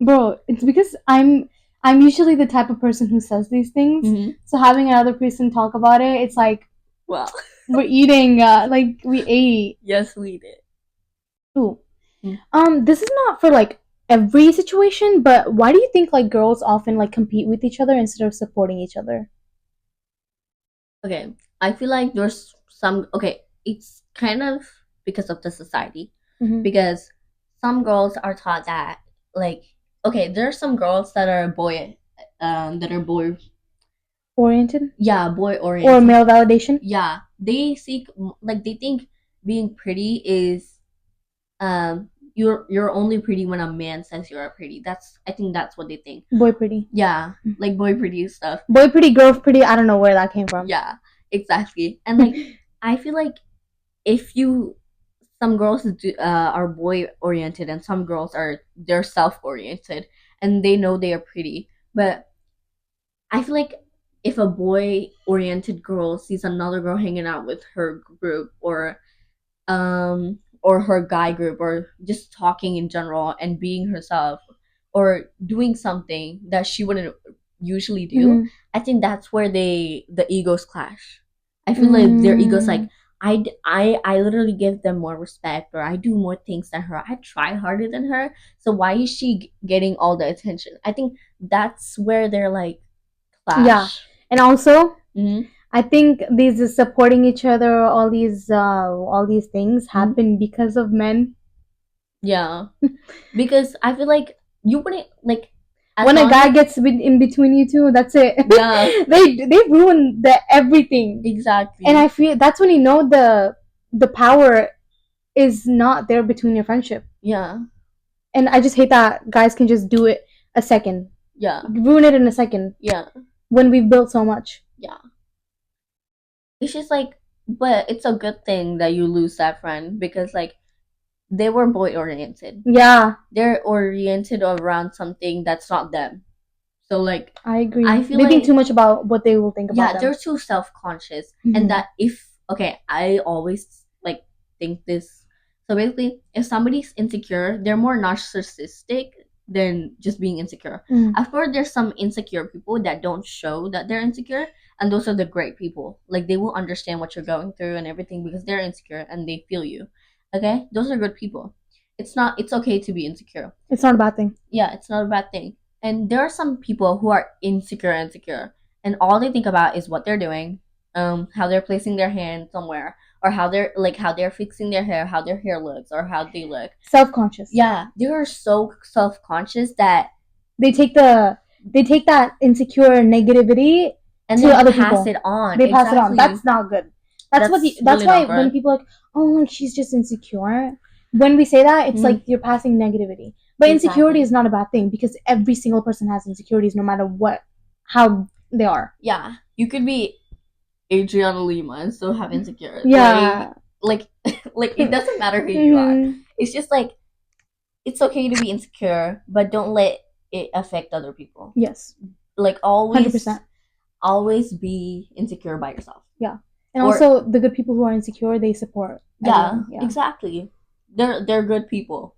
Bro, it's because I'm usually the type of person who says these things. So having another person talk about it, it's like, well, we're eating, like we ate. Yes, we did. Ooh. This is not for like every situation, but why do you think like girls often like compete with each other instead of supporting each other? Okay, I feel like there's some. Okay, it's kind of because of the society. Because some girls are taught that like okay, there are some girls that are boy oriented. Yeah, boy oriented or male validation. Yeah, they seek like they think being pretty is you're only pretty when a man says you're pretty. I think that's what they think. Boy pretty. Yeah, like boy pretty stuff. Boy pretty, girl pretty. I don't know where that came from. Yeah, exactly. And like I feel like if you some girls are boy oriented and some girls they're self oriented and they know they are pretty, but I feel like if a boy oriented girl sees another girl hanging out with her group or or her guy group, or just talking in general and being herself, or doing something that she wouldn't usually do, I think that's where the egos clash. I feel like their egos like, I literally give them more respect, or I do more things than her. I try harder than her. So why is she getting all the attention? I think that's where they're like clash. Yeah, and also, I think these supporting each other, all these things happen because of men. Yeah, because I feel like you wouldn't like when a guy gets in between you two, that's it. Yeah. they ruin everything. Exactly. And I feel that's when you know the power is not there between your friendship. Yeah. And I just hate that guys can just do it a second. Yeah. Ruin it in a second. Yeah. When we've built so much. Yeah. It's just like, but it's a good thing that you lose that friend, because like they were boy oriented. Yeah. They're oriented around something that's not them. So like, I agree. I feel they think too much about what they will think about. Yeah, they're too self conscious, and that if I always like think this. So basically, if somebody's insecure, they're more narcissistic than just being insecure. I've heard there's some insecure people that don't show that they're insecure, and those are the great people. Like they will understand what you're going through and everything because they're insecure and they feel you. Okay, those are good people. It's not. It's okay to be insecure. It's not a bad thing. Yeah, it's not a bad thing. And there are some people who are insecure, and all they think about is what they're doing, how they're placing their hand somewhere, or how they're fixing their hair, how their hair looks, or how they look. Self-conscious. Yeah, they are so self-conscious that they take that insecure negativity and to other people. Pass it on. They pass it on. That's not good. That's really why when people are like, oh, like she's just insecure. When we say that, it's like you're passing negativity. But insecurity is not a bad thing because every single person has insecurities, no matter how they are. Yeah, you could be Adriana Lima and still have insecurities. Yeah, like it doesn't matter who you are. It's just like it's okay to be insecure, but don't let it affect other people. Yes, like always, 100%. Always be insecure by yourself. Yeah, and also the good people who are insecure, they support. Yeah, exactly. They're good people.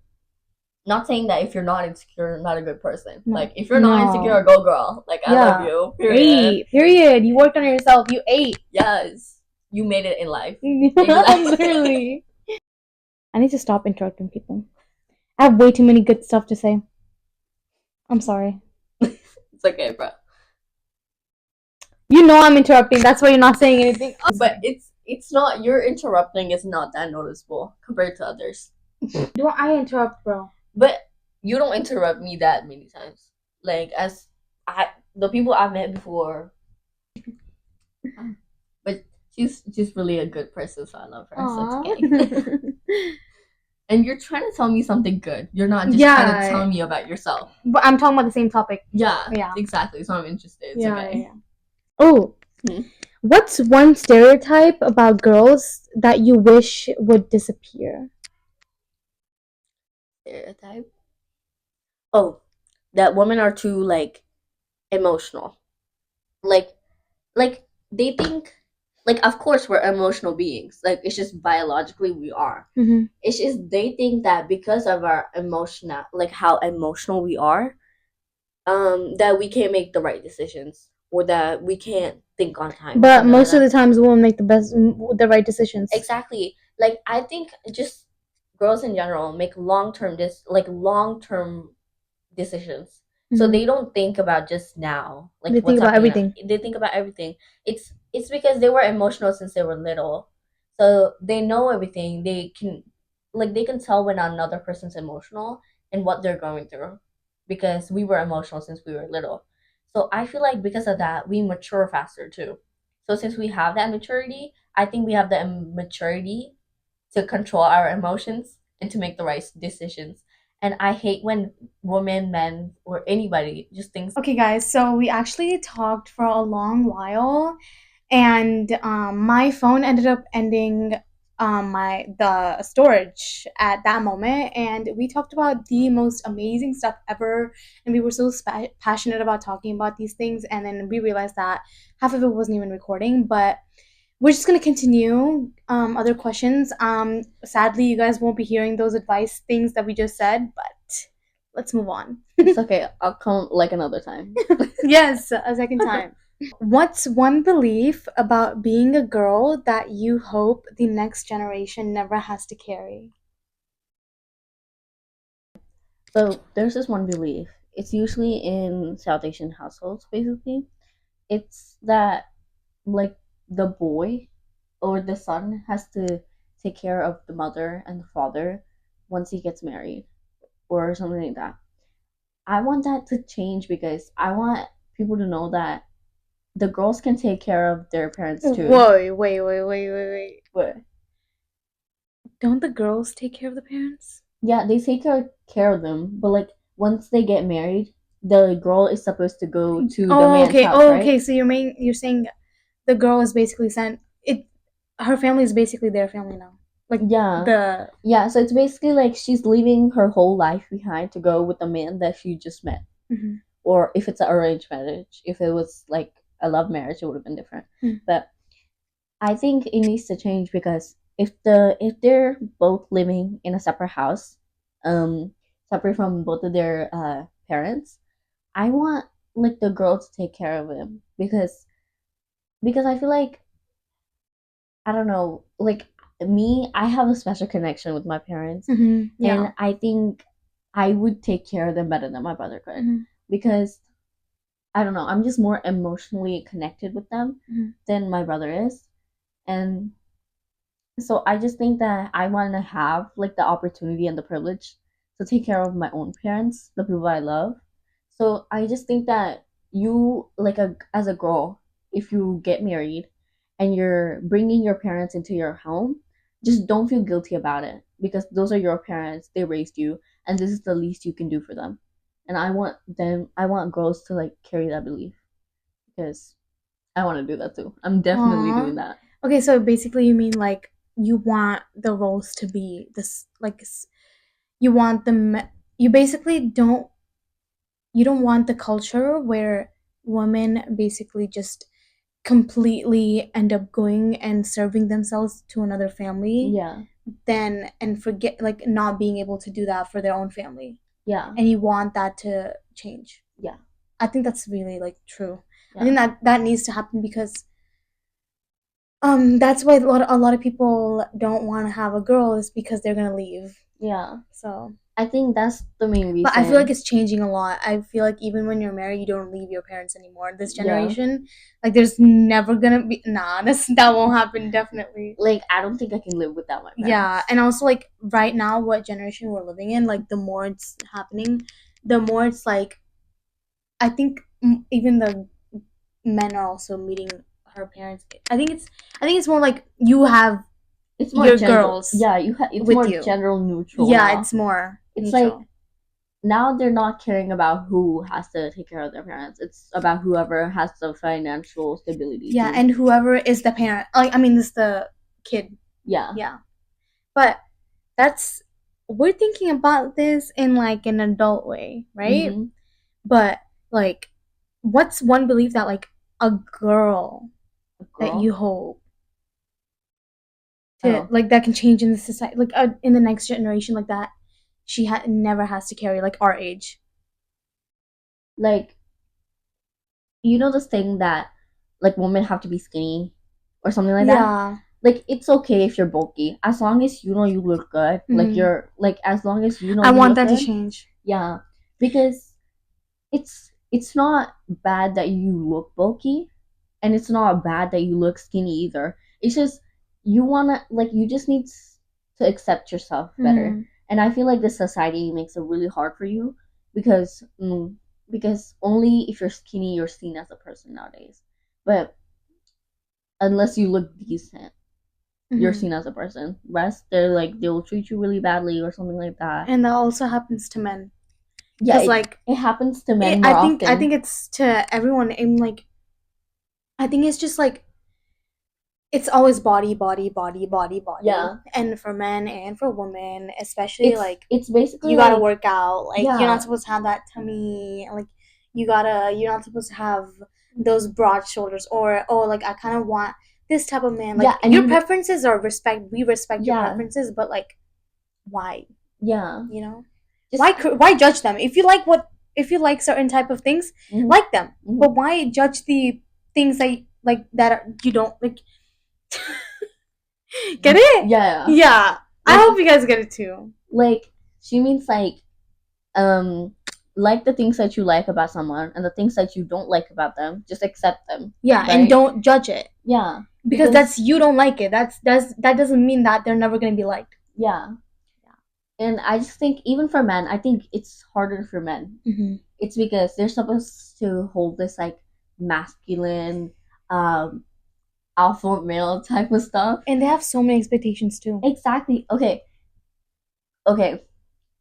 Not saying that if you're not insecure, you're not a good person. No. Like if you're not insecure, go girl. Like I love you. Period. Period. You worked on yourself. You ate. Yes. You made it in life. Exactly. Literally. I need to stop interrupting people. I have way too many good stuff to say. I'm sorry. It's okay, bro. You know I'm interrupting. That's why you're not saying anything. But it's not, your interrupting is not that noticeable compared to others. Do I interrupt, bro? But you don't interrupt me that many times. Like the people I've met before. But she's really a good person, so I love her. Aww. So it's okay. And you're trying to tell me something good. You're not just trying to tell me about yourself. But I'm talking about the same topic. Yeah. Exactly. So I'm interested. It's okay. Yeah. Oh. What's one stereotype about girls that you wish would disappear? Stereotype? Oh, that women are too like emotional. Like they think, like, of course we're emotional beings. Like it's just biologically we are. It's just they think that because of our emotional, like how emotional we are, that we can't make the right decisions, or that we can't think on time. But most of the times we won't make the right decisions. Exactly. Like I think just girls in general make long-term decisions. So they don't think about just now. Like they think about everything. They think about everything. It's because they were emotional since they were little. So they know everything. They can tell when another person's emotional and what they're going through, because we were emotional since we were little. So I feel like because of that, we mature faster too. So since we have that maturity, I think we have the maturity to control our emotions and to make the right decisions. And I hate when women, men, or anybody just thinks. Okay, guys, so we actually talked for a long while, and my phone ended up ending the storage at that moment, and we talked about the most amazing stuff ever, and we were so passionate about talking about these things, and then we realized that half of it wasn't even recording. But we're just gonna continue other questions. Sadly, you guys won't be hearing those advice things that we just said, but let's move on. It's okay. I'll come like another time. Yes, a second time. What's one belief about being a girl that you hope the next generation never has to carry? So there's this one belief. It's usually in South Asian households, basically. It's that like the boy or the son has to take care of the mother and the father once he gets married or something like that. I want that to change because I want people to know that the girls can take care of their parents too. Whoa, wait. But Don't the girls take care of the parents? yeah, they take care of them, but like once they get married, the girl is supposed to go to the man's okay. house, right? Okay. So you're saying the girl is basically sent it. Her family is basically their family now. Like Yeah. Yeah, so it's basically like she's leaving her whole life behind to go with the man that she just met. Mhm. Or if it's an arranged marriage, if it was like a love marriage, it would have been different. But I think it needs to change because if they're both living in a separate house, separate from both of their parents, I want like the girl to take care of him because I feel like I don't know, like me, I have a special connection with my parents, Yeah. and I think I would take care of them better than my brother could because I don't know, I'm just more emotionally connected with them than my brother is, and so I just think that I want to have like the opportunity and the privilege to take care of my own parents, the people I love. So I just think that you like as a girl, if you get married and you're bringing your parents into your home, just don't feel guilty about it because those are your parents, they raised you, and this is the least you can do for them. And I want girls to like carry that belief because I want to do that too. I'm definitely doing that. Okay, so basically you mean like you want the roles to be this like you want them you basically don't want the culture where women basically just completely end up going and serving themselves to another family. Yeah. Then and forget like not being able to do that for their own family. Yeah. And you want that to change. Yeah. I think that's really like true. Yeah. I think that needs to happen because that's why a lot of people don't want to have a girl is because they're gonna leave. Yeah. So I think that's the main reason. but I feel like it's changing a lot. I feel like even when you're married, you don't leave your parents anymore. This generation, like there's never gonna be that won't happen definitely. Like I don't think I can live without my parents. Yeah, and also like right now, what generation we're living in, like the more it's happening, the more it's like I think even the men are also meeting her parents. I think it's more like you have it's more your general. girls. Yeah, it's with more you. general neutral. Yeah, now. it's more. It's neutral. like now they're not caring about who has to take care of their parents. It's about whoever has the financial stability. Yeah, and whoever is the parent. Like I mean, this the kid. Yeah. Yeah, but that's we're thinking about this in like an adult way, right? But like, what's one belief that like a girl that you hope to like that can change in the society, like in the next generation, like that she never has to carry, like our age. Like, you know this thing that like women have to be skinny or something like that. Yeah. Like it's okay if you're bulky as long as you know you look good. Like you're like as long as you know. I you want look that good, to change. Yeah, because it's not bad that you look bulky, and it's not bad that you look skinny either. It's just you wanna like you just need to accept yourself better. And I feel like this society makes it really hard for you because because only if you're skinny you're seen as a person nowadays. But unless you look decent, you're seen as a person. Rest, they're like they'll treat you really badly or something like that. And that also happens to men. Yeah, it happens to men more often. I think it's to everyone. And like, I think it's just like it's always body. Yeah. And for men and for women, especially it's basically you gotta work out. Like you're not supposed to have that tummy. Like you're not supposed to have those broad shoulders or like I kind of want this type of man. Like, and your preferences are we respect your Yeah. preferences, but like, why? Yeah. You know, why judge them? If you like certain type of things, like them. But why judge the things that you don't like? Get it? Yeah. Yeah. I hope you guys get it too. Like, she means like the things that you like about someone and the things that you don't like about them, just accept them. Yeah, right? and don't judge it. Yeah. Because that's you don't like it. That doesn't mean that they're never gonna be liked. Yeah. And I just think even for men, I think it's harder for men. It's because they're supposed to hold this like masculine, alpha male type of stuff. And they have so many expectations too. Exactly. Okay.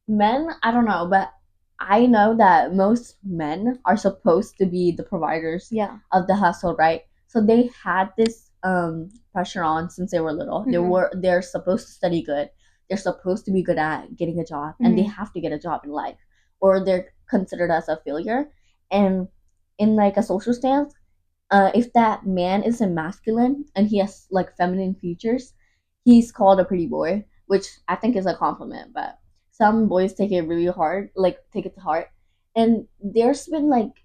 Men, I don't know, but I know that most men are supposed to be the providers of the household, right? So they had this pressure on since they were little. They're supposed to study good. They're supposed to be good at getting a job, and they have to get a job in life, or they're considered as a failure. And in like a social stance, if that man isn't masculine and he has like feminine features, he's called a pretty boy, which I think is a compliment. But some boys take it really hard, like take it to heart. And there's been like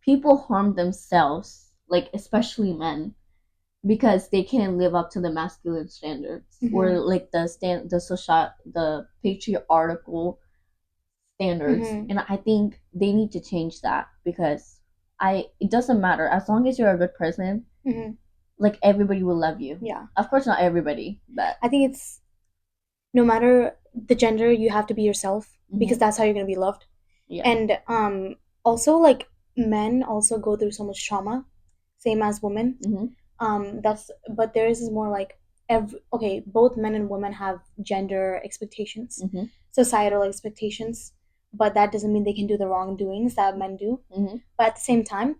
people harm themselves, like especially men, because they can't live up to the masculine standards or like the patriarchal standards. And I think they need to change that because it doesn't matter as long as you're a good person. Like everybody will love you. Yeah, of course not everybody, but I think it's no matter the gender, you have to be yourself because that's how you're gonna be loved. Yeah. And also like men also go through so much trauma, same as women. But theirs is more like both men and women have gender expectations, societal expectations, but that doesn't mean they can do the wrongdoings that men do. But at the same time,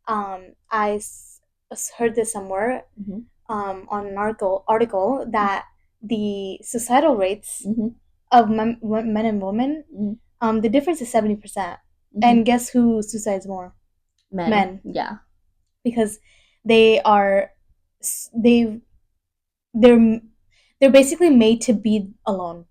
I heard this somewhere on an article that the societal rates of men and women, the difference is 70%. And guess who suicides more? Men. Yeah. Because they are they're basically made to be alone.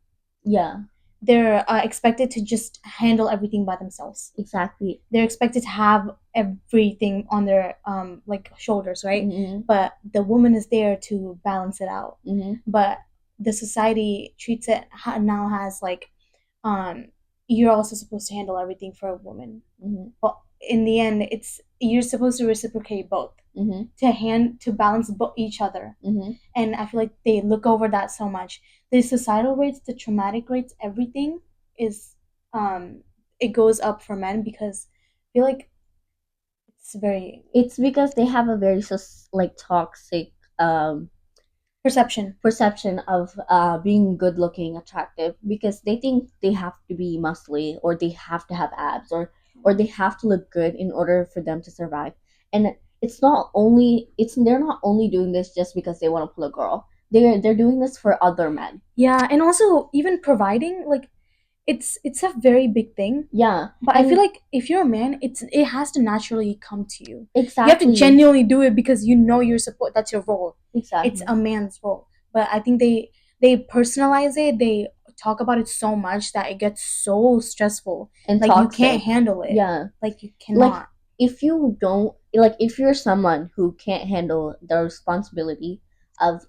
Yeah. They're expected to just handle everything by themselves. Exactly. They're expected to have everything on their like shoulders, right? But the woman is there to balance it out. But the society treats it now as like you're also supposed to handle everything for a woman. But in the end, you're supposed to reciprocate both to balance each other. And I feel like they look over that so much. The societal rates, the traumatic rates, everything is it goes up for men because I feel like it's because they have a very like toxic perception of being good looking, attractive, because they think they have to be muscly or they have to have abs or they have to look good in order for them to survive. And they're not only doing this just because they want to pull a girl. They're doing this for other men. Yeah, and also even providing, like it's a very big thing. Yeah. But I feel like if you're a man, it has to naturally come to you. Exactly. You have to genuinely do it because you know that's your role. Exactly. It's a man's role. But I think they personalize it, they talk about it so much that it gets so stressful. And like toxic. You can't handle it. Yeah. Like you cannot. Like if you're someone who can't handle the responsibility of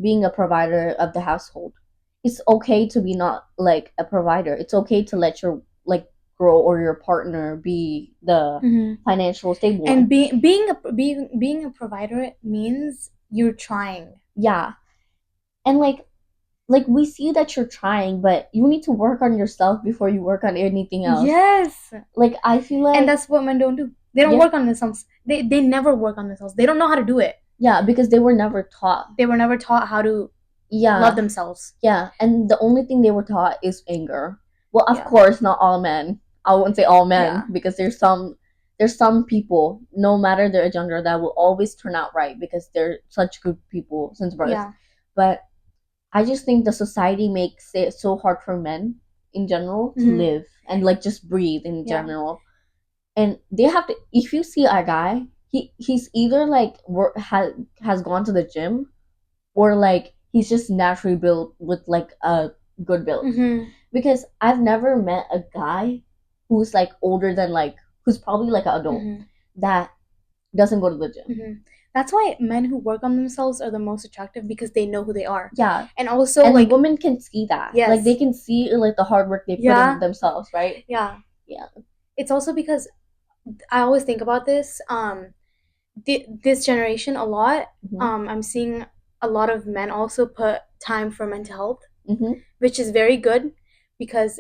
being a provider of the household, it's okay to be not like a provider. It's okay to let your like girl or your partner be the financial stable and one. Being a provider means you're trying. Yeah. And like we see that you're trying, but you need to work on yourself before you work on anything else. Yes. Like I feel like, and that's what men don't do. They don't work on themselves. They never work on themselves. They don't know how to do it. Yeah, because they were never taught. They were never taught how to love themselves. Yeah, and the only thing they were taught is anger. Well, of course, not all men. I wouldn't say all men because there's some people, no matter their gender, that will always turn out right because they're such good people since birth. Yeah. But I just think the society makes it so hard for men in general to live and like just breathe in general. And they have to, if you see a guy he's either like has gone to the gym, or like he's just naturally built with like a good build. Because I've never met a guy who's like older than like who's probably like an adult that doesn't go to the gym. That's why men who work on themselves are the most attractive, because they know who they are. Yeah. And also, and like, women can see that. Yes. Like they can see like the hard work they put in themselves, right? Yeah. Yeah. It's also because I always think about this. This generation a lot. I'm seeing a lot of men also put time for mental health, which is very good, because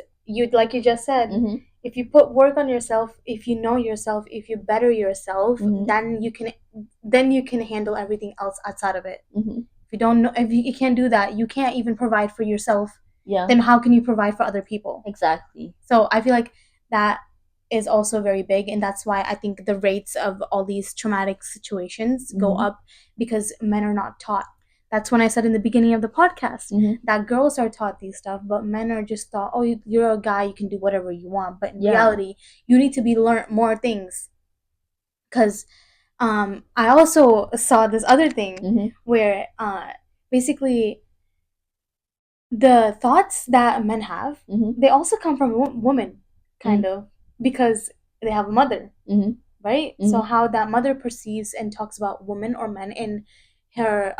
like you just said, if you put work on yourself, if you know yourself, if you better yourself, then you can handle everything else outside of it. If you don't know, if you can't do that, you can't even provide for yourself. Yeah. Then how can you provide for other people? Exactly. So I feel like that is also very big, and that's why I think the rates of all these traumatic situations go up, because men are not taught. That's when I said in the beginning of the podcast that girls are taught these stuff, but men are just thought, oh, you're a guy, you can do whatever you want. But in reality, you need to be learn more things. Because I also saw this other thing where basically the thoughts that men have, they also come from women, kind of, because they have a mother, right? So how that mother perceives and talks about women or men her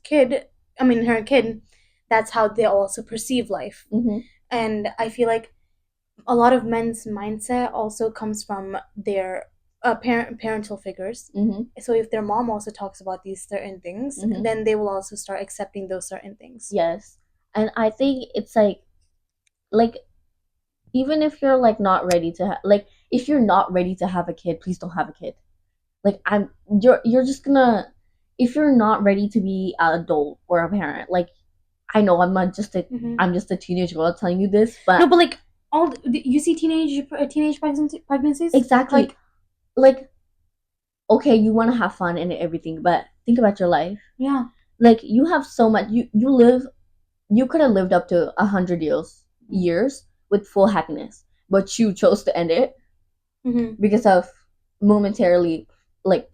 kid, that's how they also perceive life. And I feel like a lot of men's mindset also comes from their parental figures. So if their mom also talks about these certain things, then they will also start accepting those certain things. Yes. And I think it's like even if you're like not ready to if you're not ready to have a kid, please don't have a kid. Like you're just gonna, if you're not ready to be an adult or a parent, like I know I'm not just a I'm just a teenage girl telling you this, but no, but like you see teenage pregnancies. Exactly. Like okay, you want to have fun and everything, but think about your life. Yeah. Like you have so much. You could have lived up to 100 years with full happiness, but you chose to end it because of momentarily like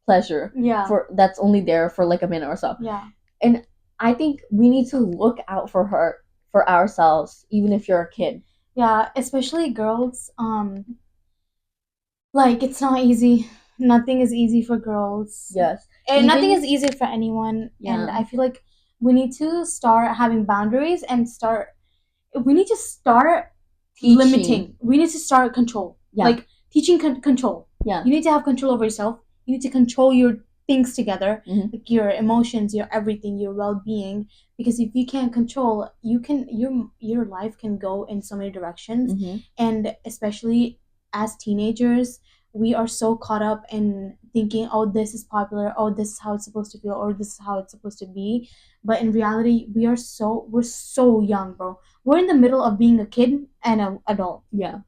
pleasure. Yeah. For that's only there for like a minute or so. Yeah. And I think we need to look out for ourselves, even if you're a kid. Yeah, especially girls. Like it's not easy. Nothing is easy for girls. Yes. And nothing is easy for anyone. Yeah. And I feel like we need to start having boundaries and we need to start limiting. We need to start control. Yeah. Like teaching control. Yeah. You need to have control over yourself. You need to control your things together, like your emotions, your everything, your well-being. Because if you can't control, your life can go in so many directions. And especially as teenagers, we are so caught up in thinking, oh, this is popular, oh, this is how it's supposed to feel, or this is how it's supposed to be. But in reality, we're so young, bro. We're in the middle of being a kid and an adult. Yeah.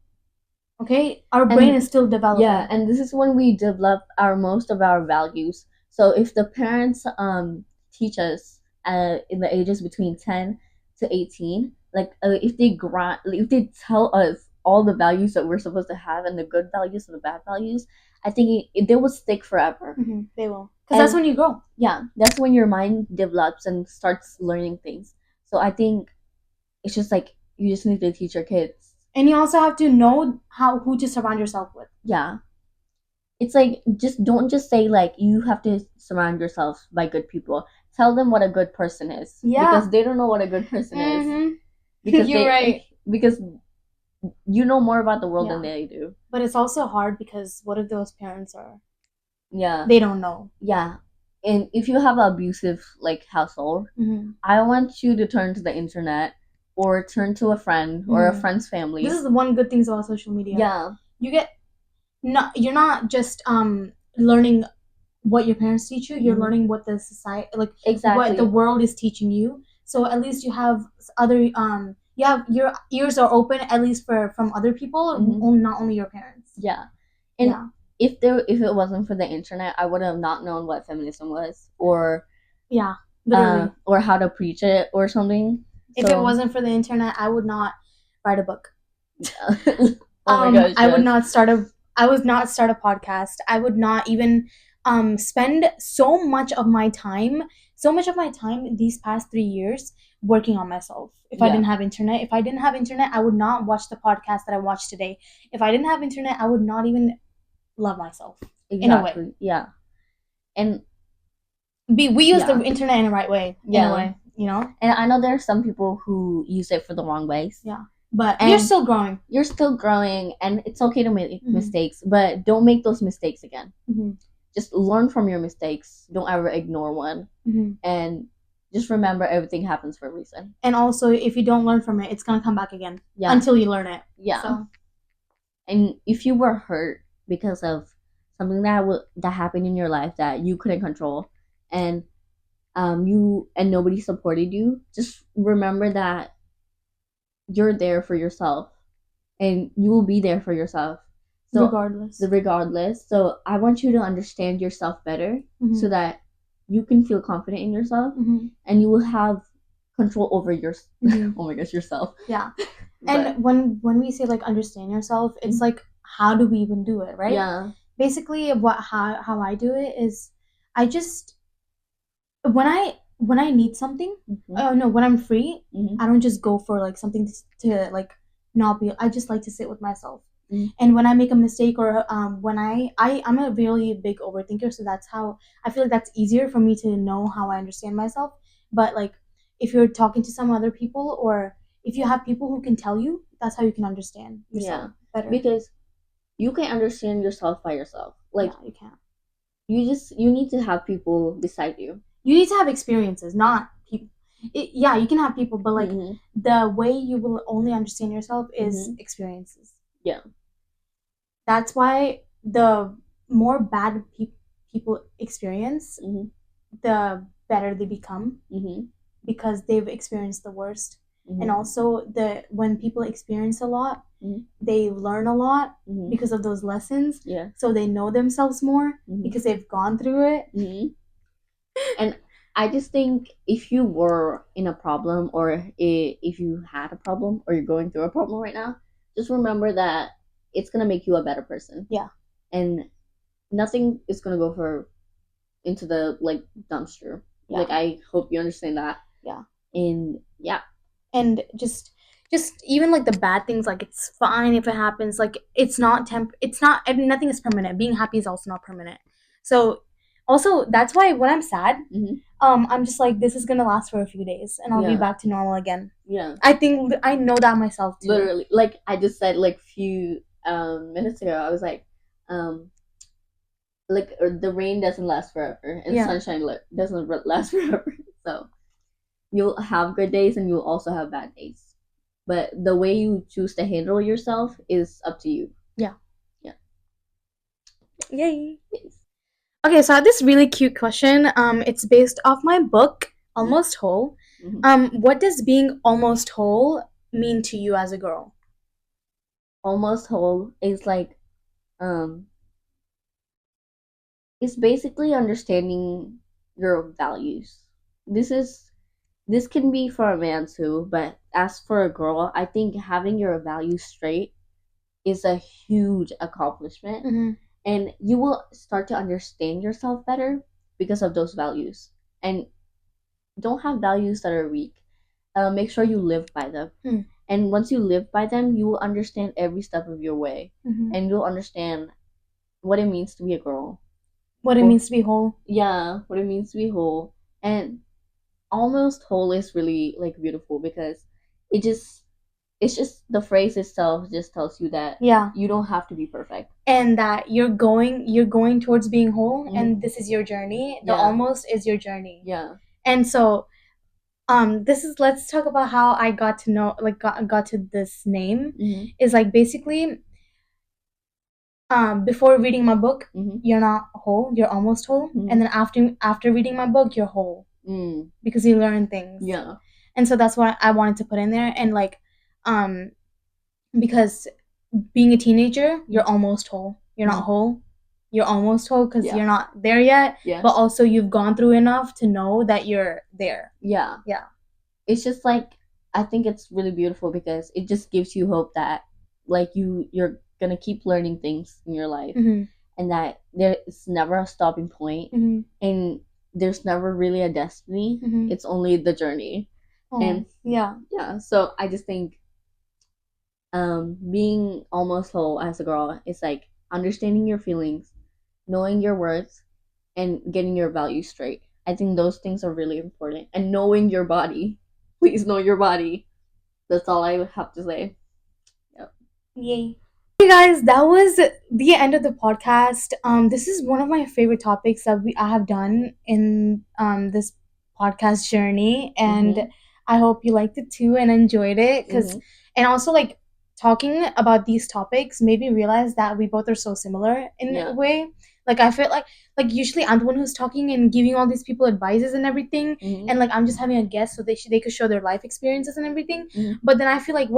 Okay, our brain is still developing. Yeah, and this is when we develop most of our values. So if the parents teach us in the ages between 10 to 18, like if they tell us all the values that we're supposed to have, and the good values and the bad values, I think they will stick forever. They will, because that's when you grow. Yeah, that's when your mind develops and starts learning things. So I think it's just like you just need to teach your kids. And you also have to know who to surround yourself with. Yeah. It's like don't just say like you have to surround yourself by good people. Tell them what a good person is. Yeah. Because they don't know what a good person is. Because you're right. Because you know more about the world than they do. But it's also hard, because what if those parents are? Yeah. They don't know. Yeah. And if you have an abusive like household, I want you to turn to the internet or turn to a friend or a friend's family. This is the one good thing about social media. Yeah. You're not just learning what your parents teach you. You're learning what the society, like what the world is teaching you. So at least you have other your ears are open, at least from other people, not only your parents. Yeah. And if it wasn't for the internet, I would have not known what feminism was, or literally, or how to preach it or something. If it wasn't for the internet, I would not write a book. Oh my gosh, I would not start I would not start a podcast. I would not even spend so much of my time these past 3 years working on myself. If I didn't have internet, I would not watch the podcast that I watch today. If I didn't have internet, I would not even love myself. Exactly. In a way. Yeah. And we use the internet in the right way. In a way, you know. And I know there are some people who use it for the wrong ways. Yeah. But you're still growing. You're still growing, and it's okay to make mistakes, but don't make those mistakes again. Just learn from your mistakes. Don't ever ignore one. And just remember everything happens for a reason. And also, if you don't learn from it, it's going to come back again. Yeah. Until you learn it. Yeah. So. And if you were hurt because of something that happened in your life that you couldn't control, and nobody supported you, just remember that you're there for yourself, and you will be there for yourself. So, regardless. So I want you to understand yourself better, so that you can feel confident in yourself, and you will have control over your oh my gosh, yourself. Yeah. And when we say like understand yourself, it's like, how do we even do it, right? Yeah. Basically, how I do it is, I just, when I need something, when I'm free, I don't just go for like something to like not be. I just like to sit with myself. And when I make a mistake, or when I'm a really big overthinker, so that's how I feel like that's easier for me to know how I understand myself. But like, if you're talking to some other people, or if you have people who can tell you, that's how you can understand yourself better. Because you can understand yourself by yourself. Like, you can't. You need to have people beside you. You need to have experiences, not people. You can have people, but like the way you will only understand yourself is experiences. Yeah. That's why the more bad people experience, the better they become, because they've experienced the worst. And also, when people experience a lot, they learn a lot because of those lessons. Yeah. So they know themselves more because they've gone through it. And I just think if you were in a problem, or if you had a problem, or you're going through a problem right now, just remember that it's gonna make you a better person. Yeah. And nothing is gonna go into the like dumpster. Yeah. Like, I hope you understand that. Yeah. And yeah. And just even like the bad things, like, it's fine if it happens. Like, it's not nothing is permanent. Being happy is also not permanent. So also, that's why when I'm sad, I'm just like, this is gonna last for a few days, and I'll be back to normal again. Yeah. I think I know that myself too. Literally, like I just said like few minutes ago, I was like the rain doesn't last forever, and sunshine doesn't last forever. So you'll have good days, and you'll also have bad days. But the way you choose to handle yourself is up to you. Yeah. Yeah. Yay. Yes. Okay, so I have this really cute question. It's based off my book, Almost Whole. What does being almost whole mean to you as a girl? Almost whole is like, it's basically understanding your values. This can be for a man too, but as for a girl, I think having your values straight is a huge accomplishment. And you will start to understand yourself better because of those values. And don't have values that are weak. Make sure you live by them. And once you live by them, you will understand every step of your way. And you'll understand what it means to be a girl. What it means to be whole. Yeah, what it means to be whole. And almost whole is really like beautiful, because it's just the phrase itself just tells you that you don't have to be perfect, and that you're going towards being whole, and this is your journey. The almost is your journey. Yeah. And so let's talk about how I got to know, like, got to this name. Is like, basically, before reading my book, you're not whole, you're almost whole. And then after reading my book, you're whole, because you learn things. Yeah. And so that's what I wanted to put in there. And like, because being a teenager, you're almost whole. You're not whole. You're almost whole, because you're not there yet. Yes. But also, you've gone through enough to know that you're there. Yeah. Yeah. It's just like, I think it's really beautiful, because it just gives you hope that like you're gonna keep learning things in your life, and that there's never a stopping point, and there's never really a destiny. It's only the journey. And yeah, so I just think being almost whole as a girl is like understanding your feelings, knowing your worth, and getting your values straight. I think those things are really important. And knowing your body. Please know your body. That's all I have to say. Yep. Yay. Hey guys, that was the end of the podcast. This is one of my favorite topics that I have done in this podcast journey, and I hope you liked it too and enjoyed it. And also like talking about these topics made me realize that we both are so similar in a way. Like I feel like usually I'm the one who's talking and giving all these people advices and everything, and like I'm just having a guest so they could show their life experiences and everything. But then I feel like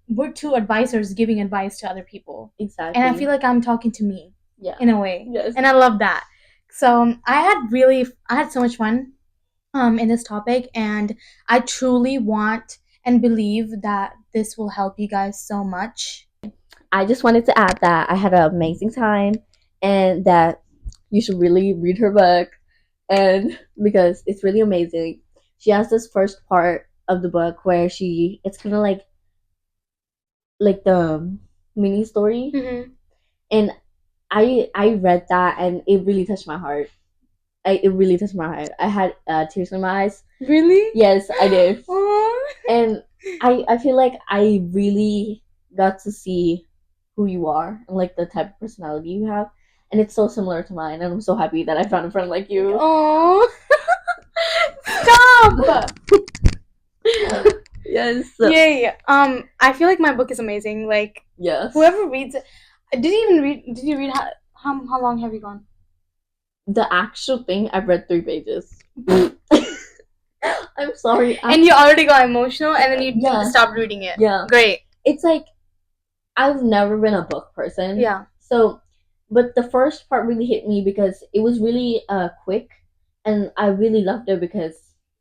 we're two advisors giving advice to other people. Exactly. And I feel like I'm talking to me. In a way. Yes. And I love that. So I had so much fun in this topic, and I truly want and believe that this will help you guys so much. I just wanted to add that I had an amazing time, and that you should really read her book, and because it's really amazing. She has this first part of the book where it's kind of like the mini story, and I read that and it really touched my heart. It really touched my heart. I had tears in my eyes. Really? Yes, I did. And I feel like I really got to see who you are and like the type of personality you have, and it's so similar to mine, and I'm so happy that I found a friend like you. Oh, stop! Yes. Yay. I feel like my book is amazing. Like, yes. Whoever reads it, did you read how long have you gone? The actual thing, I've read 3 pages. I'm sorry. And you already got emotional, and then you stopped reading it. Yeah. Great. It's like, I've never been a book person. Yeah. So, but the first part really hit me because it was really quick, and I really loved it because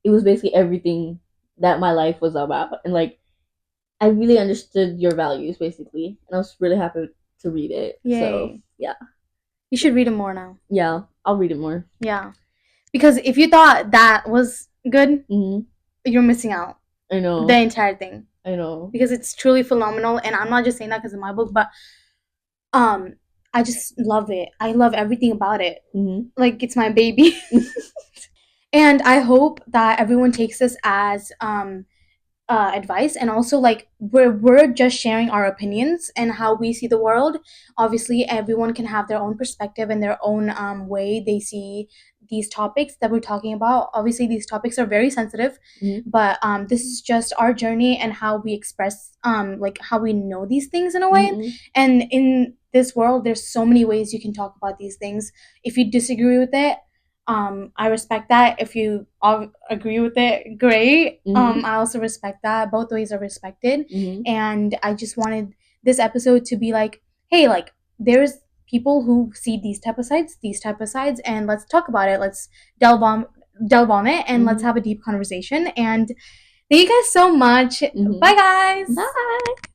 it was basically everything that my life was about, and like I really understood your values basically, and I was really happy to read it. Yay. So yeah, you should read it more now. Yeah, I'll read it more. Yeah, because if you thought that was good, you're missing out. I know the entire thing. I know, because it's truly phenomenal, and I'm not just saying that because of my book, but I just love it. I love everything about it. Like it's my baby. And I hope that everyone takes this as advice, and also like we're just sharing our opinions and how we see the world. Obviously everyone can have their own perspective and their own way they see these topics that we're talking about. Obviously these topics are very sensitive, but this is just our journey and how we express like how we know these things in a way. And in this world there's so many ways you can talk about these things. If you disagree with it, I respect that. If you all agree with it, great. I also respect that. Both ways are respected. And I just wanted this episode to be like, hey, like there's people who see these type of sides, and let's talk about it. Let's delve on it, and let's have a deep conversation. And thank you guys so much. Bye guys. Bye.